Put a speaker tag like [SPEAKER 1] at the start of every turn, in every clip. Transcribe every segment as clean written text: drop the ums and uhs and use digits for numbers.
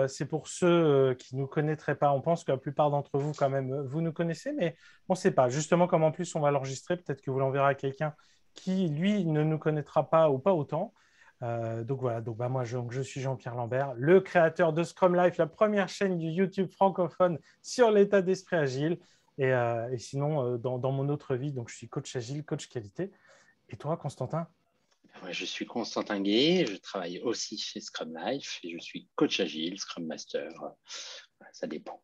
[SPEAKER 1] c'est pour ceux qui ne nous connaîtraient pas. On pense que la plupart d'entre vous, quand même, vous nous connaissez, mais on ne sait pas. Justement, comme en plus on va l'enregistrer, peut-être que vous l'enverrez à quelqu'un qui, lui, ne nous connaîtra pas ou pas autant. Donc voilà, donc, bah, moi je suis Jean-Pierre Lambert, le créateur de Scrum Life, la première chaîne du YouTube francophone sur l'état d'esprit agile. Et sinon, dans mon autre vie, donc, je suis coach agile, coach qualité. Et toi, Constantin?
[SPEAKER 2] Ouais, je suis Constantin Gué, je travaille aussi chez Scrum Life et je suis coach agile, Scrum Master. Ça dépend.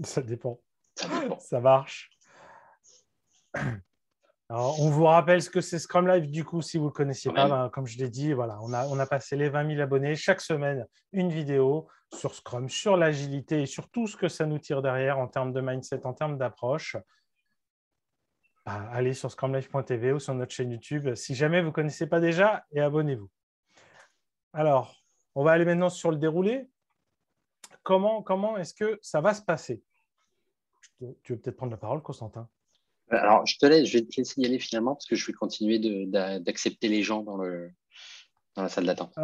[SPEAKER 1] Ça dépend.
[SPEAKER 2] Ça dépend.
[SPEAKER 1] Ça marche. Alors, on vous rappelle ce que c'est Scrum Life, du coup, si vous ne le connaissiez
[SPEAKER 2] Quand
[SPEAKER 1] pas,
[SPEAKER 2] même.
[SPEAKER 1] ben, comme je l'ai dit, voilà, on a passé les 20 000 abonnés. Chaque semaine, une vidéo sur Scrum, sur l'agilité et sur tout ce que ça nous tire derrière en termes de mindset, en termes d'approche. Allez sur scrumlife.tv ou sur notre chaîne YouTube si jamais vous ne connaissez pas déjà et abonnez-vous. Alors, on va aller maintenant sur le déroulé. Comment est-ce que ça va se passer? Tu veux peut-être prendre la parole, Constantin?
[SPEAKER 2] Alors, je vais te laisser y aller finalement parce que je vais continuer d'accepter les gens dans la salle d'attente.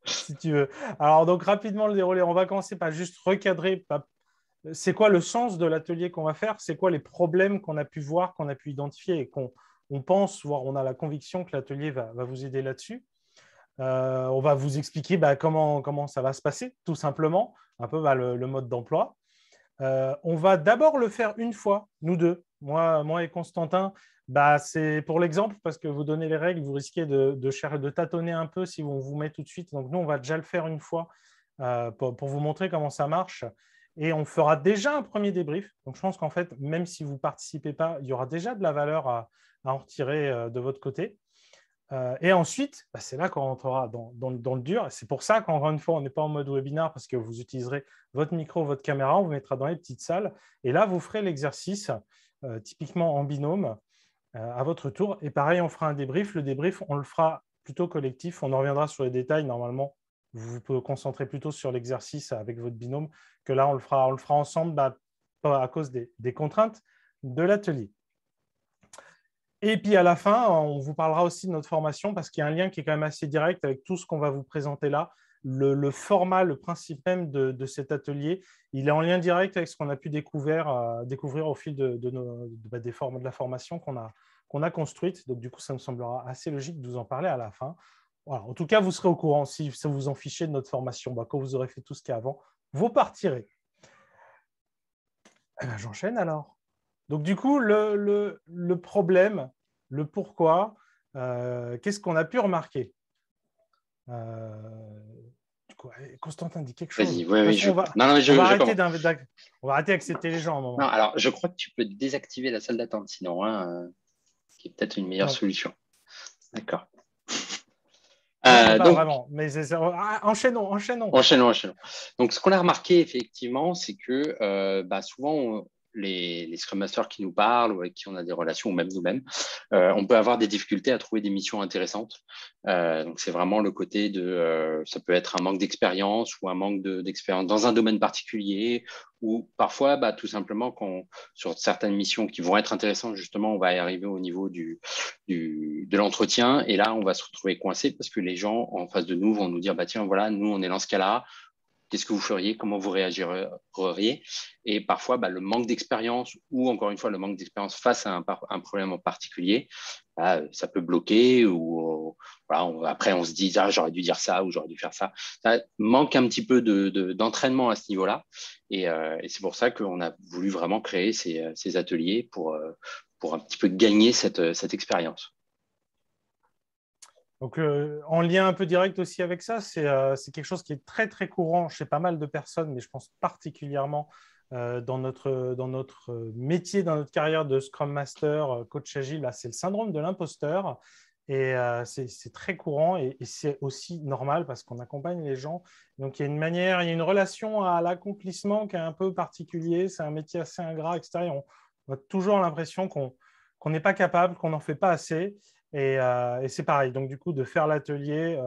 [SPEAKER 1] Si tu veux. Alors, donc, rapidement le déroulé. On va commencer par juste recadrer. C'est quoi le sens de l'atelier qu'on va faire? C'est quoi les problèmes qu'on a pu voir, qu'on a pu identifier et qu'on pense, voire on a la conviction que l'atelier va vous aider là-dessus. On va vous expliquer comment ça va se passer, tout simplement, un peu le mode d'emploi. On va d'abord le faire une fois, nous deux, moi et Constantin. C'est pour l'exemple, parce que vous donnez les règles, vous risquez de tâtonner un peu si on vous met tout de suite. Donc, nous, on va déjà le faire une fois pour vous montrer comment ça marche. Et on fera déjà un premier débrief. Donc, je pense qu'en fait, même si vous ne participez pas, il y aura déjà de la valeur à en retirer de votre côté. Et ensuite, c'est là qu'on rentrera dans le dur. C'est pour ça qu'encore une fois, on n'est pas en mode webinar parce que vous utiliserez votre micro, votre caméra, on vous mettra dans les petites salles. Et là, vous ferez l'exercice, typiquement en binôme, à votre tour. Et pareil, on fera un débrief. Le débrief, on le fera plutôt collectif. On en reviendra sur les détails. Normalement, vous pouvez vous concentrer plutôt sur l'exercice avec votre binôme, que là, on le fera ensemble pas à cause des contraintes de l'atelier. Et puis à la fin, on vous parlera aussi de notre formation parce qu'il y a un lien qui est quand même assez direct avec tout ce qu'on va vous présenter là. Le format, le principe même de cet atelier, il est en lien direct avec ce qu'on a pu découvrir au fil de la formation qu'on a construite. Donc du coup, ça me semblera assez logique de vous en parler à la fin. Voilà. En tout cas, vous serez au courant si ça vous en fichez de notre formation. Quand vous aurez fait tout ce qu'il y a avant, vous partirez. J'enchaîne alors. Donc, du coup, le problème, le pourquoi, qu'est-ce qu'on a pu remarquer? Du coup, Constantin dit quelque chose. De
[SPEAKER 2] Vas-y,
[SPEAKER 1] toute
[SPEAKER 2] oui, oui,
[SPEAKER 1] façon,
[SPEAKER 2] non, non,
[SPEAKER 1] on va
[SPEAKER 2] je
[SPEAKER 1] arrêter
[SPEAKER 2] commence.
[SPEAKER 1] d'accepter les gens à un
[SPEAKER 2] Non,
[SPEAKER 1] moment.
[SPEAKER 2] alors, je crois que tu peux désactiver la salle d'attente, sinon, ce qui est peut-être une meilleure
[SPEAKER 1] Non,
[SPEAKER 2] solution. D'accord.
[SPEAKER 1] non, mais pas
[SPEAKER 2] Donc,
[SPEAKER 1] vraiment. Mais enchaînons, enchaînons.
[SPEAKER 2] enchaînons. Donc, ce qu'on a remarqué, effectivement, c'est que souvent, les Scrum Masters qui nous parlent ou avec qui on a des relations, ou même nous-mêmes, on peut avoir des difficultés à trouver des missions intéressantes. Donc, c'est vraiment le côté ça peut être un manque d'expérience ou un manque d'expérience dans un domaine particulier, ou parfois, tout simplement, sur certaines missions qui vont être intéressantes, justement, on va y arriver au niveau de l'entretien. Et là, on va se retrouver coincé parce que les gens en face de nous vont nous dire, tiens, voilà, nous, on est dans ce cas-là. Qu'est-ce que vous feriez? Comment vous réagiriez? Et parfois, le manque d'expérience ou encore une fois, le manque d'expérience face à un problème en particulier, ça peut bloquer ou voilà, après, on se dit, j'aurais dû dire ça ou j'aurais dû faire ça. Ça manque un petit peu d'entraînement à ce niveau-là. Et c'est pour ça qu'on a voulu vraiment créer ces ateliers pour un petit peu gagner cette expérience.
[SPEAKER 1] Donc, en lien un peu direct aussi avec ça, c'est quelque chose qui est très, très courant chez pas mal de personnes, mais je pense particulièrement dans notre métier, dans notre carrière de Scrum Master, coach agile, c'est le syndrome de l'imposteur. Et c'est très courant et c'est aussi normal parce qu'on accompagne les gens. Donc, il y a une manière, il y a une relation à l'accomplissement qui est un peu particulier. C'est un métier assez ingrat, etc. Et on a toujours l'impression qu'on n'est pas capable, qu'on n'en fait pas assez. Et c'est pareil. Donc, du coup, de faire l'atelier,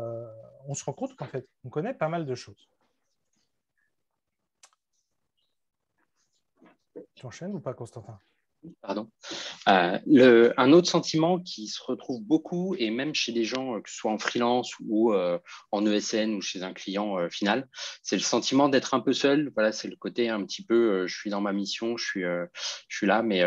[SPEAKER 1] on se rend compte qu'en fait, on connaît pas mal de choses. Tu enchaînes ou pas, Constantin?
[SPEAKER 2] Pardon. Un autre sentiment qui se retrouve beaucoup, et même chez des gens, que ce soit en freelance ou en ESN ou chez un client final, c'est le sentiment d'être un peu seul. Voilà, c'est le côté un petit peu, je suis dans ma mission, je suis là, mais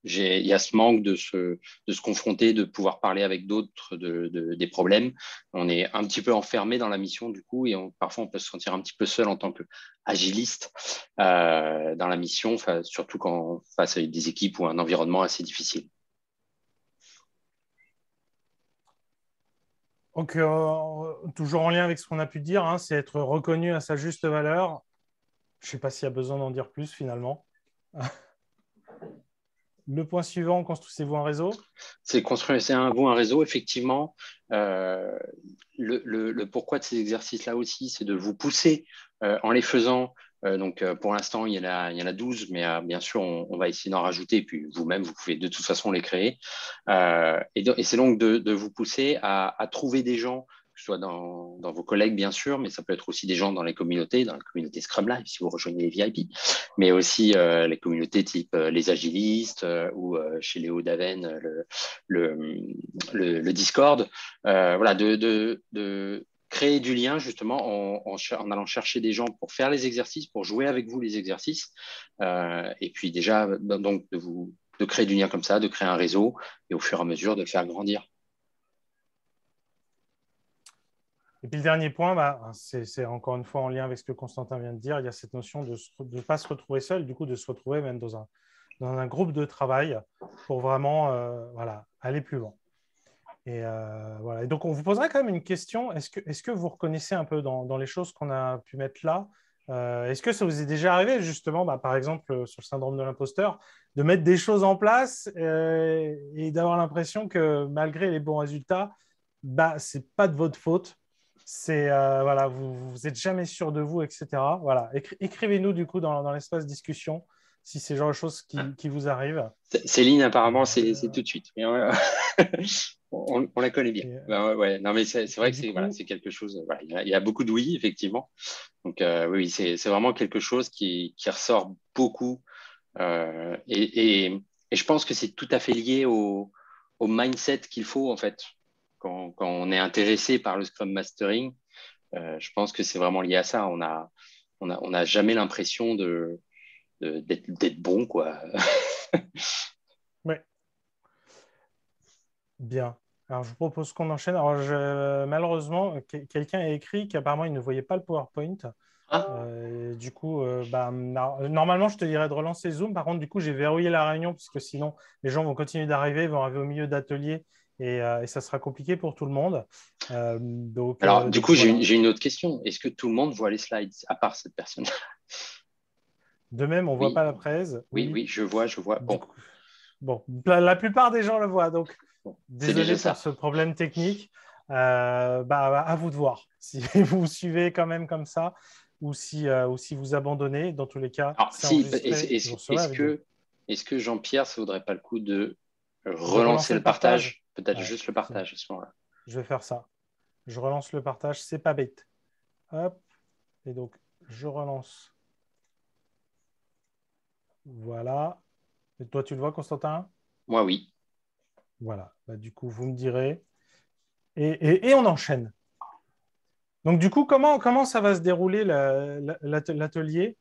[SPEAKER 2] il y a ce manque de se confronter, de pouvoir parler avec d'autres des problèmes. On est un petit peu enfermé dans la mission du coup, et parfois on peut se sentir un petit peu seul en tant qu'agiliste dans la mission, surtout quand face à des équipes ou un environnement assez difficile.
[SPEAKER 1] Donc, toujours en lien avec ce qu'on a pu dire, hein, c'est être reconnu à sa juste valeur. Je ne sais pas s'il y a besoin d'en dire plus finalement. Le point suivant, construisez-vous un réseau.
[SPEAKER 2] C'est construire un réseau, effectivement. Euh, le pourquoi de ces exercices-là aussi, c'est de vous pousser en les faisant. Pour l'instant, il y en a 12, mais bien sûr, on va essayer d'en rajouter. Puis vous-même, vous pouvez de toute façon les créer. Et c'est donc de vous pousser à trouver des gens, que ce soit dans vos collègues, bien sûr, mais ça peut être aussi des gens dans les communautés, dans la communauté Scrum Live, si vous rejoignez les VIP, mais aussi les communautés type les agilistes ou chez Léo Daven, le, le Discord. Voilà, de créer du lien justement en allant chercher des gens pour faire les exercices, pour jouer avec vous les exercices. Et puis déjà, donc, de créer du lien comme ça, de créer un réseau et au fur et à mesure de le faire grandir.
[SPEAKER 1] Et puis le dernier point, bah, c'est encore une fois en lien avec ce que Constantin vient de dire, il y a cette notion de ne pas se retrouver seul, du coup de se retrouver même dans un groupe de travail pour vraiment voilà, aller plus loin. Et, voilà. Et donc, on vous poserait quand même une question. Est-ce que vous reconnaissez un peu dans les choses qu'on a pu mettre là, est-ce que ça vous est déjà arrivé, justement, bah, par exemple, sur le syndrome de l'imposteur, de mettre des choses en place et d'avoir l'impression que malgré les bons résultats, bah, ce n'est pas de votre faute. Voilà, vous n'êtes jamais sûr de vous, etc. Voilà. Écrivez-nous, du coup, dans l'espace discussion, si c'est le genre de choses qui vous arrivent.
[SPEAKER 2] Céline, apparemment, c'est
[SPEAKER 1] Euh,
[SPEAKER 2] tout de suite. Mais, on la connaît bien.
[SPEAKER 1] et,
[SPEAKER 2] Ben, ouais. Non, mais c'est vrai
[SPEAKER 1] et
[SPEAKER 2] que
[SPEAKER 1] du
[SPEAKER 2] voilà,
[SPEAKER 1] coup,
[SPEAKER 2] c'est quelque chose. Voilà, il y a beaucoup de oui, effectivement. Donc, oui, c'est vraiment quelque chose qui ressort beaucoup. Euh, et, et, et je pense que c'est tout à fait lié au mindset qu'il faut, en fait, quand on est intéressé par le Scrum Mastering. Je pense que c'est vraiment lié à ça. On a jamais l'impression d'être bon, quoi.
[SPEAKER 1] ouais. Bien. Alors, je vous propose qu'on enchaîne. Alors, malheureusement, quelqu'un a écrit qu'apparemment, il ne voyait pas le PowerPoint.
[SPEAKER 2] Ah,
[SPEAKER 1] Du coup, bah, normalement, je te dirais de relancer Zoom. Par contre, du coup, j'ai verrouillé la réunion parce que sinon, les gens vont continuer d'arriver, ils vont arriver au milieu d'atelier et ça sera compliqué pour tout le monde.
[SPEAKER 2] alors, du
[SPEAKER 1] Donc
[SPEAKER 2] coup,
[SPEAKER 1] voilà.
[SPEAKER 2] j'ai une autre question. Est-ce que tout le monde voit les slides, à part cette personne?
[SPEAKER 1] De même, on ne voit
[SPEAKER 2] Oui,
[SPEAKER 1] pas la presse. Oui.
[SPEAKER 2] oui, je vois.
[SPEAKER 1] Du coup, bon, la plupart des gens le voient. Donc,
[SPEAKER 2] C'est déjà
[SPEAKER 1] désolé pour
[SPEAKER 2] ça.
[SPEAKER 1] ce problème technique. Bah, à vous de voir si vous suivez quand même comme ça ou si vous abandonnez. Dans tous les cas,
[SPEAKER 2] Alors,
[SPEAKER 1] c'est
[SPEAKER 2] si,
[SPEAKER 1] enregistré. Vous recevez la vidéo.
[SPEAKER 2] est-ce que Jean-Pierre, ça vaudrait pas le coup de
[SPEAKER 1] De
[SPEAKER 2] relancer
[SPEAKER 1] relancer
[SPEAKER 2] le
[SPEAKER 1] le partage.
[SPEAKER 2] partage? Peut-être
[SPEAKER 1] Ouais,
[SPEAKER 2] juste le partage à ce moment-là.
[SPEAKER 1] je vais faire ça. Je relance le partage. C'est pas bête. Hop. Et donc, je relance. Voilà. Et toi, tu le vois, Constantin?
[SPEAKER 2] Moi, oui.
[SPEAKER 1] Voilà. Bah, du coup, vous me direz. Et on enchaîne. Donc, du coup, comment ça va se dérouler l'atelier?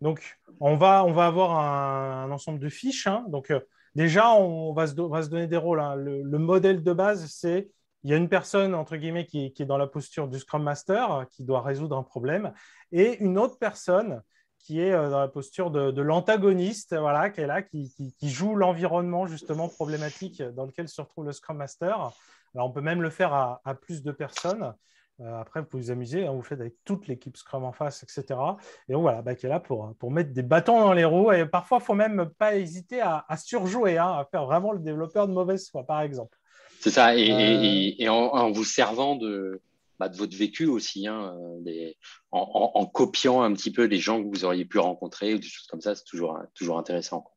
[SPEAKER 1] Donc, on va avoir un ensemble de fiches, hein. Donc, déjà, on va se donner des rôles, hein. Le modèle de base, c'est il y a une personne, entre guillemets, qui est dans la posture du Scrum Master, qui doit résoudre un problème, et une autre personne qui est dans la posture de l'antagoniste, voilà, qui est là, qui joue l'environnement, justement, problématique dans lequel se retrouve le Scrum Master. Alors, on peut même le faire à plus de personnes. Après, vous pouvez vous amuser, hein, vous le faites avec toute l'équipe Scrum en face, etc. Et donc, voilà, bah, qui est là pour mettre des bâtons dans les roues. Et parfois, il ne faut même pas hésiter à surjouer, hein, à faire vraiment le développeur de mauvaise foi, par exemple.
[SPEAKER 2] C'est ça.
[SPEAKER 1] Euh,
[SPEAKER 2] Et en vous servant de votre vécu aussi, hein, en copiant un petit peu les gens que vous auriez pu rencontrer ou des choses comme ça, c'est toujours intéressant, quoi.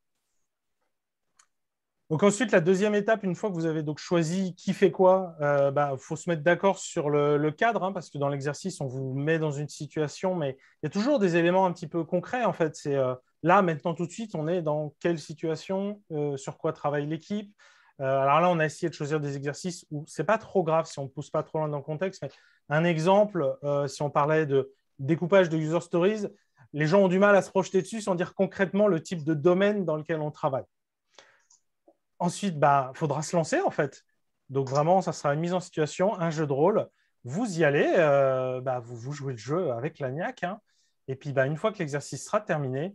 [SPEAKER 1] donc ensuite, la deuxième étape, une fois que vous avez donc choisi qui fait quoi, bah, faut se mettre d'accord sur le cadre, hein, parce que dans l'exercice, on vous met dans une situation, mais il y a toujours des éléments un petit peu concrets, en fait. là, maintenant, tout de suite, on est dans quelle situation, sur quoi travaille l'équipe. Alors là, on a essayé de choisir des exercices où ce n'est pas trop grave si on ne pousse pas trop loin dans le contexte. Mais un exemple, si on parlait de découpage de user stories, les gens ont du mal à se projeter dessus sans dire concrètement le type de domaine dans lequel on travaille. Ensuite, il faudra se lancer, en fait. Donc, vraiment, ça sera une mise en situation, un jeu de rôle. Vous y allez, vous jouez le jeu avec la niaque. Hein. Et puis, une fois que l'exercice sera terminé,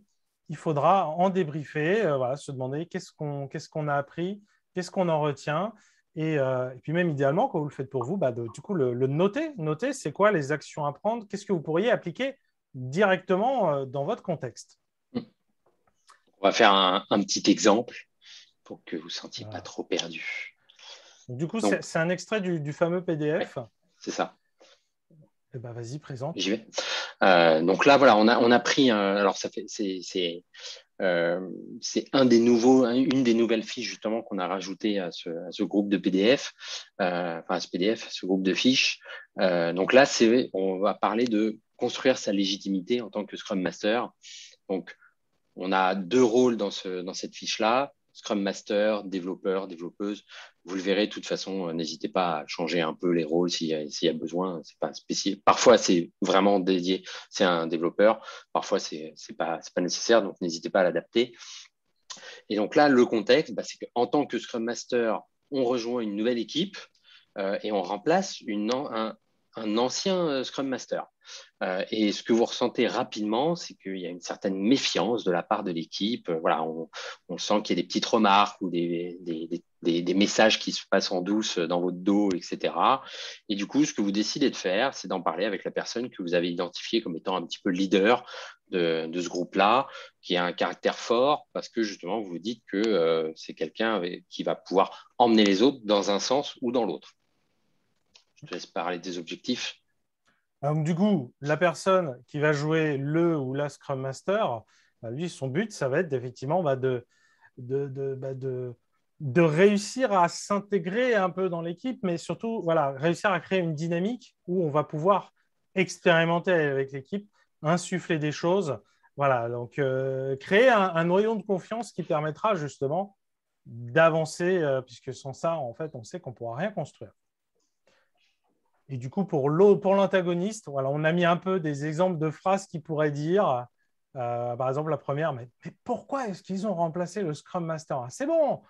[SPEAKER 1] il faudra en débriefer, se demander qu'est-ce qu'on a appris, qu'est-ce qu'on en retient. Et puis, même idéalement, quand vous le faites pour vous, du coup, le noter. Noter, c'est quoi les actions à prendre? Qu'est-ce que vous pourriez appliquer directement dans votre contexte?
[SPEAKER 2] On va faire un petit exemple pour que vous ne vous sentiez pas
[SPEAKER 1] Voilà.
[SPEAKER 2] trop perdu.
[SPEAKER 1] Donc, du coup,
[SPEAKER 2] Donc,
[SPEAKER 1] c'est un extrait du fameux
[SPEAKER 2] ouais,
[SPEAKER 1] PDF.
[SPEAKER 2] c'est ça.
[SPEAKER 1] Eh ben, vas-y, présente.
[SPEAKER 2] J'y vais. Donc là, voilà, on a pris. Alors, c'est une des nouvelles fiches justement qu'on a rajouté à ce groupe de PDF, à ce PDF, à ce groupe de fiches. Donc là, on va parler de construire sa légitimité en tant que Scrum Master. Donc, on a deux rôles dans cette fiche-là. Scrum Master, développeur, développeuse. Vous le verrez, de toute façon, n'hésitez pas à changer un peu les rôles s'il y a besoin. C'est pas spécial. Parfois, c'est vraiment dédié, c'est un développeur. Parfois, c'est pas nécessaire, donc n'hésitez pas à l'adapter. Et donc là, le contexte, c'est qu'en tant que Scrum Master, on rejoint une nouvelle équipe et on remplace un ancien Scrum Master. Et ce que vous ressentez rapidement, c'est qu'il y a une certaine méfiance de la part de l'équipe. Voilà, on sent qu'il y a des petites remarques ou des messages qui se passent en douce dans votre dos, etc. Et du coup, ce que vous décidez de faire, c'est d'en parler avec la personne que vous avez identifiée comme étant un petit peu leader de ce groupe-là, qui a un caractère fort, parce que justement, vous vous dites que c'est quelqu'un qui va pouvoir emmener les autres dans un sens ou dans l'autre. Je te laisse parler des objectifs.
[SPEAKER 1] Donc, du coup, la personne qui va jouer le ou la Scrum Master, lui, son but, ça va être effectivement de réussir à s'intégrer un peu dans l'équipe, mais surtout voilà, réussir à créer une dynamique où on va pouvoir expérimenter avec l'équipe, insuffler des choses. Voilà, donc créer un noyau de confiance qui permettra justement d'avancer, puisque sans ça, en fait, on sait qu'on ne pourra rien construire. Et du coup, pour l'antagoniste, voilà, on a mis un peu des exemples de phrases qu'il pourrait dire. Par exemple, la première, mais pourquoi est-ce qu'ils ont remplacé le Scrum Master? Ah, c'est bon,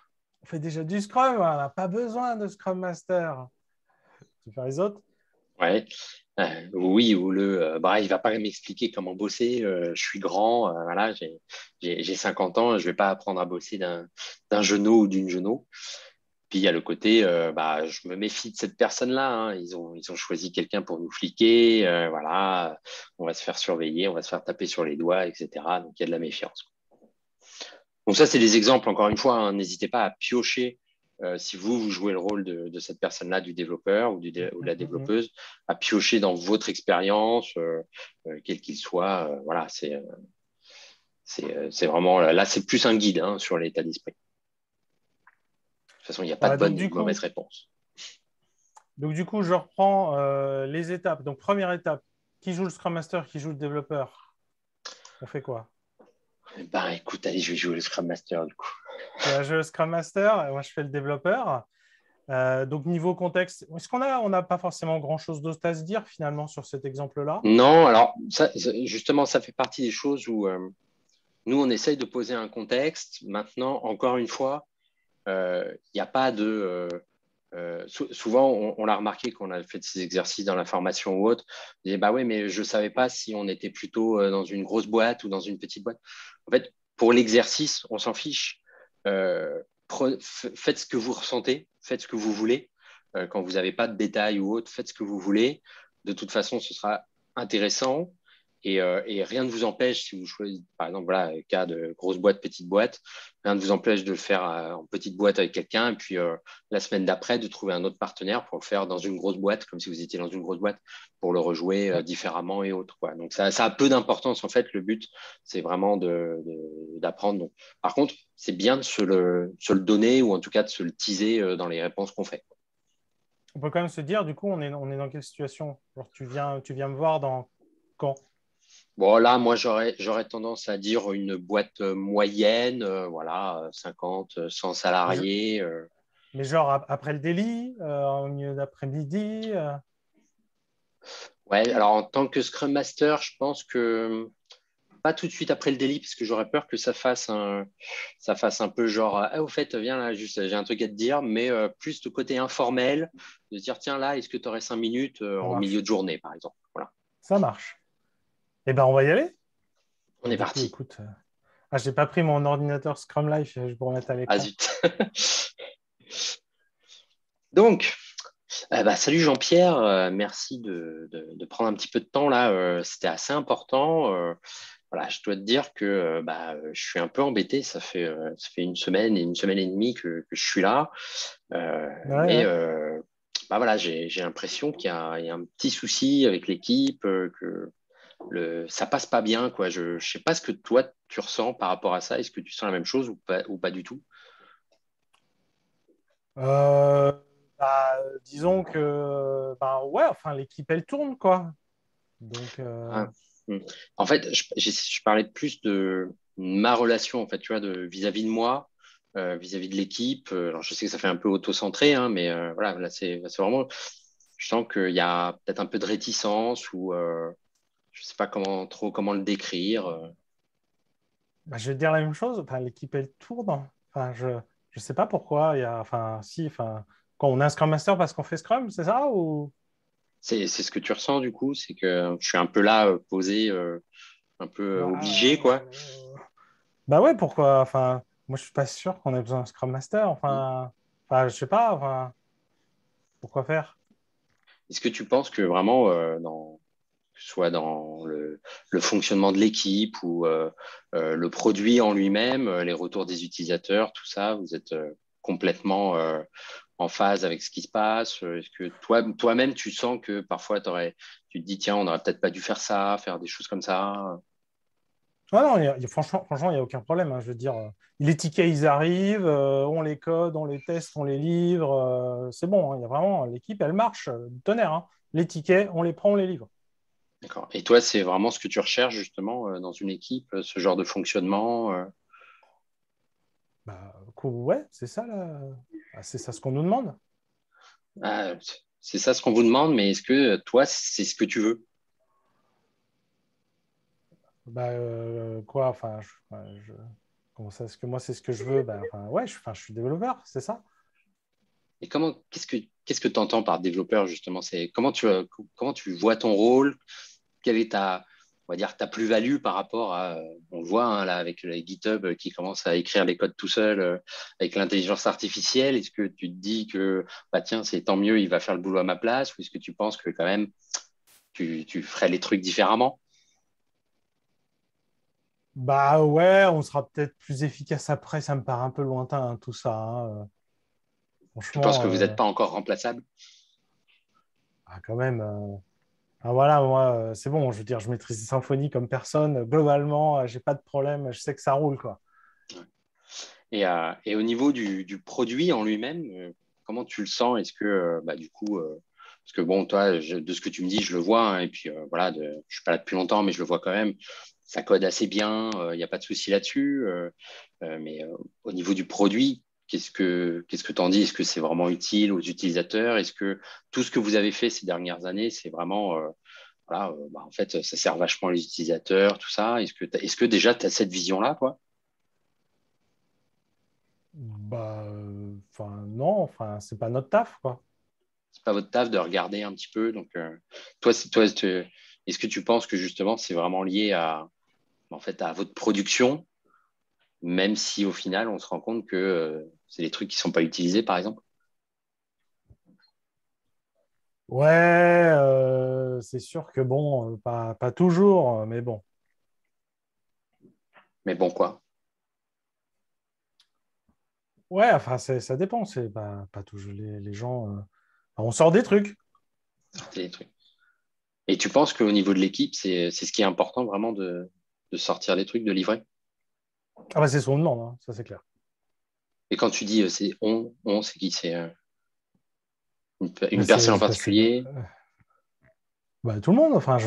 [SPEAKER 1] on fait déjà du Scrum, on n'a pas besoin de Scrum Master. Tu fais les autres?
[SPEAKER 2] Ouais. Oui, ou il va pas m'expliquer comment bosser, je suis grand, voilà, j'ai 50 ans, je vais pas apprendre à bosser d'un genou ou d'une genou. Puis il y a le côté, je me méfie de cette personne-là, hein. Ils ont choisi quelqu'un pour nous fliquer, voilà, on va se faire surveiller, on va se faire taper sur les doigts, etc. Donc il y a de la méfiance. Donc ça, c'est des exemples, encore une fois, hein. N'hésitez pas à piocher si vous jouez le rôle de cette personne-là, du développeur ou ou de la développeuse, à piocher dans votre expérience, quel qu'il soit. Voilà, c'est vraiment, là, c'est plus un guide hein, sur l'état d'esprit. De toute façon, il n'y a pas de bonne ni de mauvaise réponse.
[SPEAKER 1] Donc, du coup, je reprends les étapes. Donc, première étape, qui joue le Scrum Master, qui joue le développeur? On fait quoi?
[SPEAKER 2] Écoute, allez, je vais jouer le Scrum Master du coup.
[SPEAKER 1] Tu vas jouer le Scrum Master, et moi je fais le développeur. Donc, niveau contexte, est-ce on n'a pas forcément grand-chose d'autre à se dire finalement sur cet exemple-là?
[SPEAKER 2] Non, alors justement, ça fait partie des choses où nous, on essaye de poser un contexte. Maintenant, encore une fois, il n'y a pas de... souvent, on l'a remarqué quand on a fait ces exercices dans la formation ou autre, on disait, bah oui, mais je ne savais pas si on était plutôt dans une grosse boîte ou dans une petite boîte. En fait, pour l'exercice, on s'en fiche. Faites ce que vous ressentez, faites ce que vous voulez. Quand vous n'avez pas de détails ou autre, faites ce que vous voulez. De toute façon, ce sera intéressant. Et rien ne vous empêche, si vous choisissez, par exemple, voilà, cas de grosse boîte, petite boîte, rien ne vous empêche de le faire en petite boîte avec quelqu'un, et puis la semaine d'après, de trouver un autre partenaire pour le faire dans une grosse boîte, comme si vous étiez dans une grosse boîte, pour le rejouer différemment et autres, quoi. Donc, ça a peu d'importance, en fait. Le but, c'est vraiment d'apprendre. Donc, par contre, c'est bien de se le donner, ou en tout cas de se le teaser dans les réponses qu'on fait.
[SPEAKER 1] On peut quand même se dire, du coup, on est dans quelle situation? Alors, tu viens me voir quand?
[SPEAKER 2] Bon, là, moi, j'aurais tendance à dire une boîte moyenne, voilà, 50, 100
[SPEAKER 1] Mais, je-
[SPEAKER 2] salariés.
[SPEAKER 1] mais genre après le délit, au milieu d'après-midi.
[SPEAKER 2] Ouais, alors en tant que Scrum Master, je pense que pas tout de suite après le délit, parce que j'aurais peur que ça fasse un peu genre, ah, au fait, viens là, juste, j'ai un truc à te dire, mais plus de côté informel, de se dire, tiens là, est-ce que tu aurais 5 minutes
[SPEAKER 1] Ça
[SPEAKER 2] en milieu
[SPEAKER 1] marche.
[SPEAKER 2] de journée, par exemple. Voilà,
[SPEAKER 1] Ça marche. Eh ben, on va y aller.
[SPEAKER 2] on est
[SPEAKER 1] Du coup,
[SPEAKER 2] parti.
[SPEAKER 1] écoute. Ah, j'ai pas pris mon ordinateur Scrum Life, je peux remettre à
[SPEAKER 2] Ah
[SPEAKER 1] l'écran.
[SPEAKER 2] zut. Donc, salut Jean-Pierre, merci de prendre un petit peu de temps là. C'était assez important. Voilà, je dois te dire que je suis un peu embêté. Ça fait une semaine et demie que je suis là.
[SPEAKER 1] Ouais,
[SPEAKER 2] Mais
[SPEAKER 1] ouais.
[SPEAKER 2] voilà, j'ai l'impression il y a un petit souci avec l'équipe, que ça passe pas bien, quoi. Je sais pas ce que toi tu ressens par rapport à ça. Est-ce que tu sens la même chose ou pas du tout?
[SPEAKER 1] Euh, disons que, ouais, enfin, l'équipe, elle tourne, quoi. Donc,
[SPEAKER 2] Ah, hmm. En fait, je parlais plus de ma relation, en fait, tu vois, vis-à-vis de moi, vis-à-vis de l'équipe. Alors, je sais que ça fait un peu auto-centré, hein, mais voilà, c'est vraiment, je sens qu'il y a peut-être un peu de réticence ou je sais pas comment le décrire.
[SPEAKER 1] je vais te dire la même chose. Enfin, l'équipe, elle tourne. Enfin, je sais pas pourquoi. Il y a, enfin, si, enfin, quand on a un Scrum Master parce qu'on fait Scrum, c'est ça ou...
[SPEAKER 2] C'est ce que tu ressens, du coup, c'est que je suis un peu là, posé, un peu obligé,
[SPEAKER 1] Bah,
[SPEAKER 2] quoi.
[SPEAKER 1] bah ouais, pourquoi? Enfin, moi, je suis pas sûr qu'on ait besoin d'un Scrum Master. Enfin, je sais pas. Enfin, pourquoi faire?
[SPEAKER 2] Est-ce que tu penses que vraiment, que ce soit dans le fonctionnement de l'équipe ou le produit en lui-même, les retours des utilisateurs, tout ça, vous êtes complètement en phase avec ce qui se passe? Est-ce que toi-même, tu sens que parfois, tu te dis, tiens, on n'aurait peut-être pas dû faire ça, faire des choses comme ça?
[SPEAKER 1] Ah non, franchement, il n'y a aucun problème, hein. Je veux dire, les tickets, ils arrivent, on les code, on les teste, on les livre. C'est bon, hein. Il y a vraiment, l'équipe, elle marche, du tonnerre, hein. Les tickets, on les prend, on les livre.
[SPEAKER 2] D'accord. Et toi, c'est vraiment ce que tu recherches justement dans une équipe, ce genre de fonctionnement?
[SPEAKER 1] Ouais, c'est ça, là. Ah, c'est ça ce qu'on nous demande.
[SPEAKER 2] Ah, c'est ça ce qu'on vous demande, mais est-ce que toi, c'est ce que tu veux?
[SPEAKER 1] Quoi, enfin, comment ça, est-ce que moi, c'est ce que je veux? Enfin, ouais, je suis développeur, c'est ça.
[SPEAKER 2] Et qu'est-ce que tu entends par développeur, justement? C'est comment tu vois ton rôle? Quelle est on va dire, ta plus-value par rapport à, on le voit hein, là avec les GitHub qui commencent à écrire les codes tout seul avec l'intelligence artificielle. Est-ce que tu te dis que, bah tiens, c'est tant mieux, il va faire le boulot à ma place, ou est-ce que tu penses que quand même, tu ferais les trucs différemment?
[SPEAKER 1] Bah ouais, on sera peut-être plus efficace après, ça me paraît un peu lointain, hein, tout ça, hein.
[SPEAKER 2] Tu penses
[SPEAKER 1] Franchement,
[SPEAKER 2] que vous n'êtes pas encore remplaçable?
[SPEAKER 1] quand même. Ah, voilà, moi, c'est bon, je veux dire, je maîtrise Symfony comme personne. Globalement, j'ai pas de problème, je sais que ça roule, quoi.
[SPEAKER 2] Et au niveau du produit en lui-même, comment tu le sens? Est-ce que, du coup, parce que bon, toi, de ce que tu me dis, je le vois, hein, et puis voilà, je suis pas là depuis longtemps, mais je le vois quand même. Ça code assez bien, il n'y a pas de souci là-dessus. Mais au niveau du produit, qu'est-ce que t'en dis? Est-ce que c'est vraiment utile aux utilisateurs? Est-ce que tout ce que vous avez fait ces dernières années, c'est vraiment, voilà, en fait, ça sert vachement les utilisateurs, tout ça. Est-ce que déjà tu as cette vision-là, toi?
[SPEAKER 1] Enfin, non, enfin, c'est pas notre taf, quoi.
[SPEAKER 2] C'est pas votre taf de regarder un petit peu. Donc, est-ce que tu penses que justement c'est vraiment lié en fait, à votre production, même si au final on se rend compte que c'est des trucs qui sont pas utilisés, par exemple?
[SPEAKER 1] Ouais, c'est sûr que bon, pas toujours, mais bon.
[SPEAKER 2] Mais bon, quoi.
[SPEAKER 1] Ouais, enfin, ça dépend, c'est pas toujours les gens. On sort des trucs.
[SPEAKER 2] Sortez les trucs. Et tu penses qu'au niveau de l'équipe, c'est ce qui est important vraiment de sortir les trucs, de livrer?
[SPEAKER 1] Ah bah c'est ce qu'on demande, hein, ça c'est clair.
[SPEAKER 2] Et quand tu dis c'est c'est qui? C'est une personne en
[SPEAKER 1] Bah,
[SPEAKER 2] particulier?
[SPEAKER 1] tout le monde, enfin,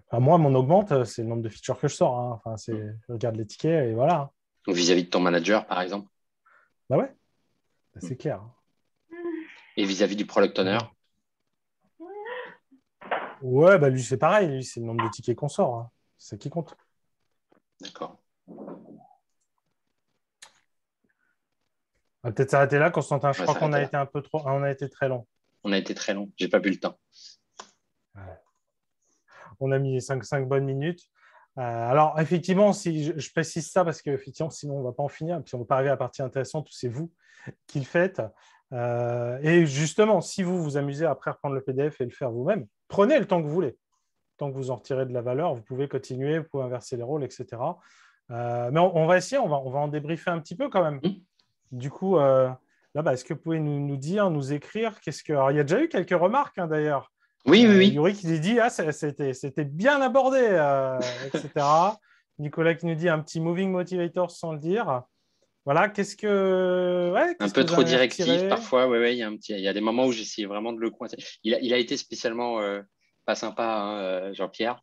[SPEAKER 1] Enfin, moi, mon augmente, c'est le nombre de features que je sors. Hein. Enfin, je regarde les tickets et voilà.
[SPEAKER 2] Donc, vis-à-vis de ton manager, par exemple,
[SPEAKER 1] Bah ouais, c'est clair.
[SPEAKER 2] et vis-à-vis du product owner.
[SPEAKER 1] Bon. Ouais, bah lui, c'est pareil. Lui, c'est le nombre de tickets qu'on sort. Hein. C'est ça qui compte.
[SPEAKER 2] D'accord.
[SPEAKER 1] On va peut-être s'arrêter là, Constantin. Je
[SPEAKER 2] On va
[SPEAKER 1] crois qu'on a
[SPEAKER 2] s'arrêter là.
[SPEAKER 1] été un peu trop. On a été très long.
[SPEAKER 2] On a été très long. J'ai pas vu le temps.
[SPEAKER 1] Ouais. On a mis 5 bonnes minutes. Alors, effectivement, si je précise ça parce que effectivement, sinon, on ne va pas en finir. Puis on ne va pas arriver à la partie intéressante où c'est vous qui le faites. Et justement, si vous vous amusez après reprendre le PDF et le faire vous-même, prenez le temps que vous voulez. Tant que vous en retirez de la valeur, vous pouvez continuer, vous pouvez inverser les rôles, etc. Mais on va essayer, on va en débriefer un petit peu quand même. Du coup, là, est-ce que vous pouvez nous dire, nous écrire qu'est-ce que... Alors, il y a déjà eu quelques remarques hein, d'ailleurs.
[SPEAKER 2] Oui.
[SPEAKER 1] Yuri qui nous dit c'était bien abordé, etc. Nicolas qui nous dit un petit moving motivator sans le dire. Voilà, qu'est-ce que
[SPEAKER 2] Un peu
[SPEAKER 1] vous en
[SPEAKER 2] trop
[SPEAKER 1] avez
[SPEAKER 2] directif
[SPEAKER 1] retiré?
[SPEAKER 2] parfois. Ouais, il y a des moments où j'essayais vraiment de le coincer. Il a été spécialement pas sympa, hein, Jean-Pierre.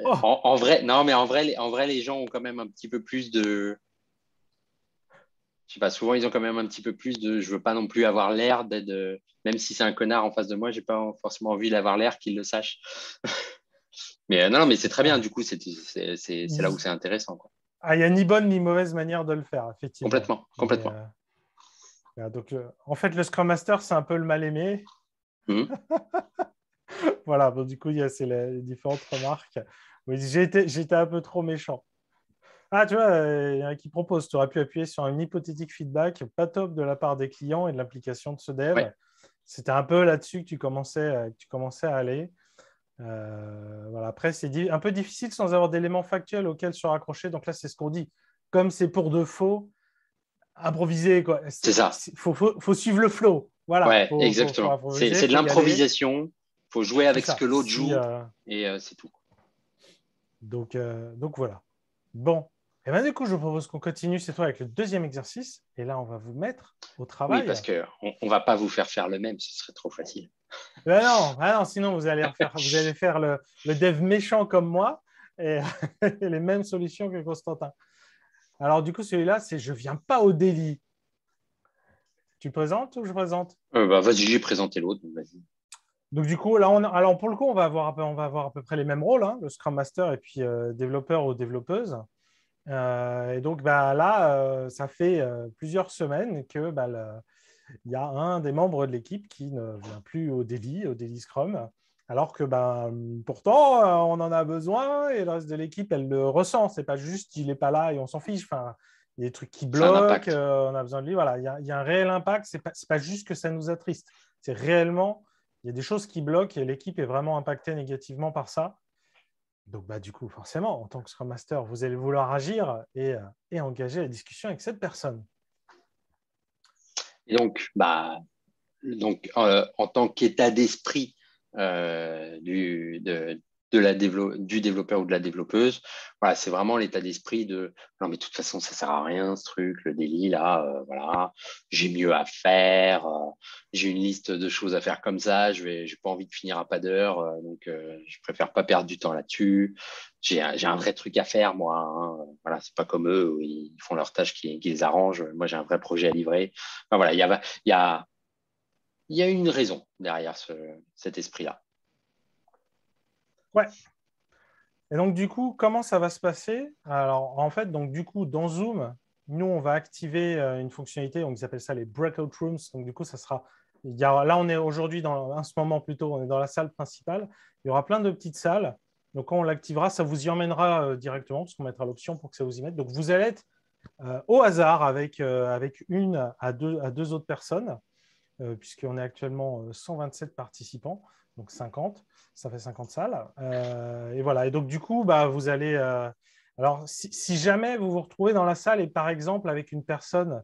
[SPEAKER 1] Oh,
[SPEAKER 2] En vrai, non, mais en vrai, les gens ont quand même un petit peu plus de. Je sais pas, souvent ils ont quand même un petit peu plus de. Je veux pas non plus avoir l'air d'être. Même si c'est un connard en face de moi, j'ai pas forcément envie d'avoir l'air qu'il le sache. Mais non, mais c'est très bien.
[SPEAKER 1] ouais.
[SPEAKER 2] Du coup, c'est là où c'est intéressant, quoi.
[SPEAKER 1] Il n'y a ni bonne ni mauvaise manière de le faire, effectivement.
[SPEAKER 2] Complètement,
[SPEAKER 1] Mais,
[SPEAKER 2] complètement.
[SPEAKER 1] donc, en fait, le Scrum Master, c'est un peu le mal-aimé.
[SPEAKER 2] Mhm.
[SPEAKER 1] Voilà, bon, du coup, il y a les différentes remarques. Oui, j'étais un peu trop méchant. Ah, tu vois, il y en a qui propose, tu aurais pu appuyer sur un hypothétique feedback pas top de la part des clients et de l'application de ce dev.
[SPEAKER 2] Ouais.
[SPEAKER 1] C'était un peu là-dessus que tu commençais à aller. Voilà. Après, c'est un peu difficile sans avoir d'éléments factuels auxquels se raccrocher. Donc là, c'est ce qu'on dit. Comme c'est pour de faux, improviser, quoi.
[SPEAKER 2] C'est ça.
[SPEAKER 1] Faut suivre le flow. Voilà,
[SPEAKER 2] Ouais,
[SPEAKER 1] faut
[SPEAKER 2] exactement.
[SPEAKER 1] improviser,
[SPEAKER 2] C'est de
[SPEAKER 1] faut y aller.
[SPEAKER 2] l'improvisation. Il faut jouer
[SPEAKER 1] C'est
[SPEAKER 2] avec ce
[SPEAKER 1] ça.
[SPEAKER 2] que l'autre joue et c'est tout.
[SPEAKER 1] Donc voilà. Bon. Et bien, du coup, je vous propose qu'on continue cette fois avec le deuxième exercice. Et là, on va vous mettre au
[SPEAKER 2] Oui,
[SPEAKER 1] travail.
[SPEAKER 2] parce qu'on ne va pas vous faire le même, ce serait trop facile.
[SPEAKER 1] Ben non, sinon vous allez faire le dev méchant comme moi et les mêmes solutions que Constantin. Alors, du coup, celui-là, c'est je viens pas au délit. Tu présentes ou je présente?
[SPEAKER 2] Vas-y, j'ai présenté l'autre. Vas-y.
[SPEAKER 1] Donc, du coup, là, alors pour le coup, on va avoir à peu près les mêmes rôles, hein, le Scrum Master et puis développeur ou développeuse. Et donc, là, ça fait plusieurs semaines que il y a un des membres de l'équipe qui ne vient plus au daily Scrum, alors que pourtant, on en a besoin et le reste de l'équipe, elle le ressent. C'est pas juste il n'est pas là et on s'en fiche. Enfin, il y a des trucs qui
[SPEAKER 2] C'est un
[SPEAKER 1] bloquent,
[SPEAKER 2] impact.
[SPEAKER 1] on a besoin de lui. Voilà, il y a un réel impact. C'est pas juste que ça nous attriste. C'est réellement, il y a des choses qui bloquent et l'équipe est vraiment impactée négativement par ça. Donc, du coup, forcément, en tant que Scrum Master, vous allez vouloir agir et engager la discussion avec cette personne.
[SPEAKER 2] Et en tant qu'état d'esprit du développeur ou de la développeuse, voilà, c'est vraiment l'état d'esprit de non, mais de toute façon, ça sert à rien ce truc, le délit, là, voilà, j'ai mieux à faire, j'ai une liste de choses à faire comme ça, j'ai pas envie de finir à pas d'heure, donc je préfère pas perdre du temps là-dessus. J'ai un vrai truc à faire, moi. Hein. Voilà, c'est pas comme eux où ils font leurs tâches qui les arrangent. Moi, j'ai un vrai projet à livrer. Enfin, voilà, il y a une raison derrière cet esprit-là.
[SPEAKER 1] Ouais. Et donc, du coup, comment ça va se passer? Alors, en fait, donc, du coup, dans Zoom, nous, on va activer une fonctionnalité, donc, ils appellent ça les breakout rooms. Donc, du coup, là, on est aujourd'hui, en ce moment plutôt, on est dans la salle principale. Il y aura plein de petites salles. Donc, quand on l'activera, ça vous y emmènera directement, parce qu'on mettra l'option pour que ça vous y mette. Donc, vous allez être au hasard avec une à deux autres personnes. Puisqu'on est actuellement 127 participants, donc 50, ça fait 50 salles. Et voilà, et donc du coup, vous allez... alors, si jamais vous vous retrouvez dans la salle et par exemple avec une personne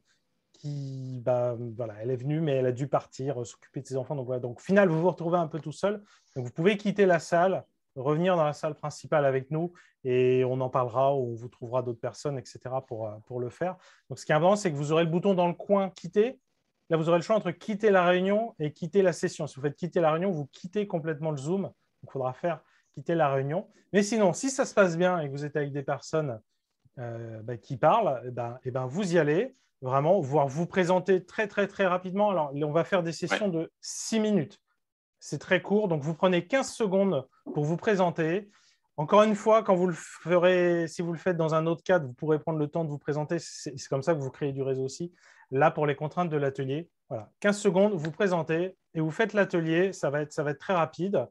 [SPEAKER 1] qui, voilà, elle est venue, mais elle a dû partir, s'occuper de ses enfants. Donc, voilà. Donc, au final, vous vous retrouvez un peu tout seul. Donc, vous pouvez quitter la salle, revenir dans la salle principale avec nous et on en parlera ou on vous trouvera d'autres personnes, etc. pour le faire. Donc, ce qui est important, c'est que vous aurez le bouton dans le coin quitter. Là, vous aurez le choix entre quitter la réunion et quitter la session. Si vous faites quitter la réunion, vous quittez complètement le Zoom. Donc, il faudra faire quitter la réunion. Mais sinon, si ça se passe bien et que vous êtes avec des personnes qui parlent, vous y allez, vraiment, voire vous présenter très, très, très rapidement. Alors, on va faire des sessions de 6 minutes. C'est très court, donc vous prenez 15 secondes pour vous présenter. Encore une fois, quand vous le ferez, si vous le faites dans un autre cadre, vous pourrez prendre le temps de vous présenter. C'est comme ça que vous créez du réseau aussi. Là, pour les contraintes de l'atelier, voilà, 15 secondes, vous présentez et vous faites l'atelier. Ça va être très rapide.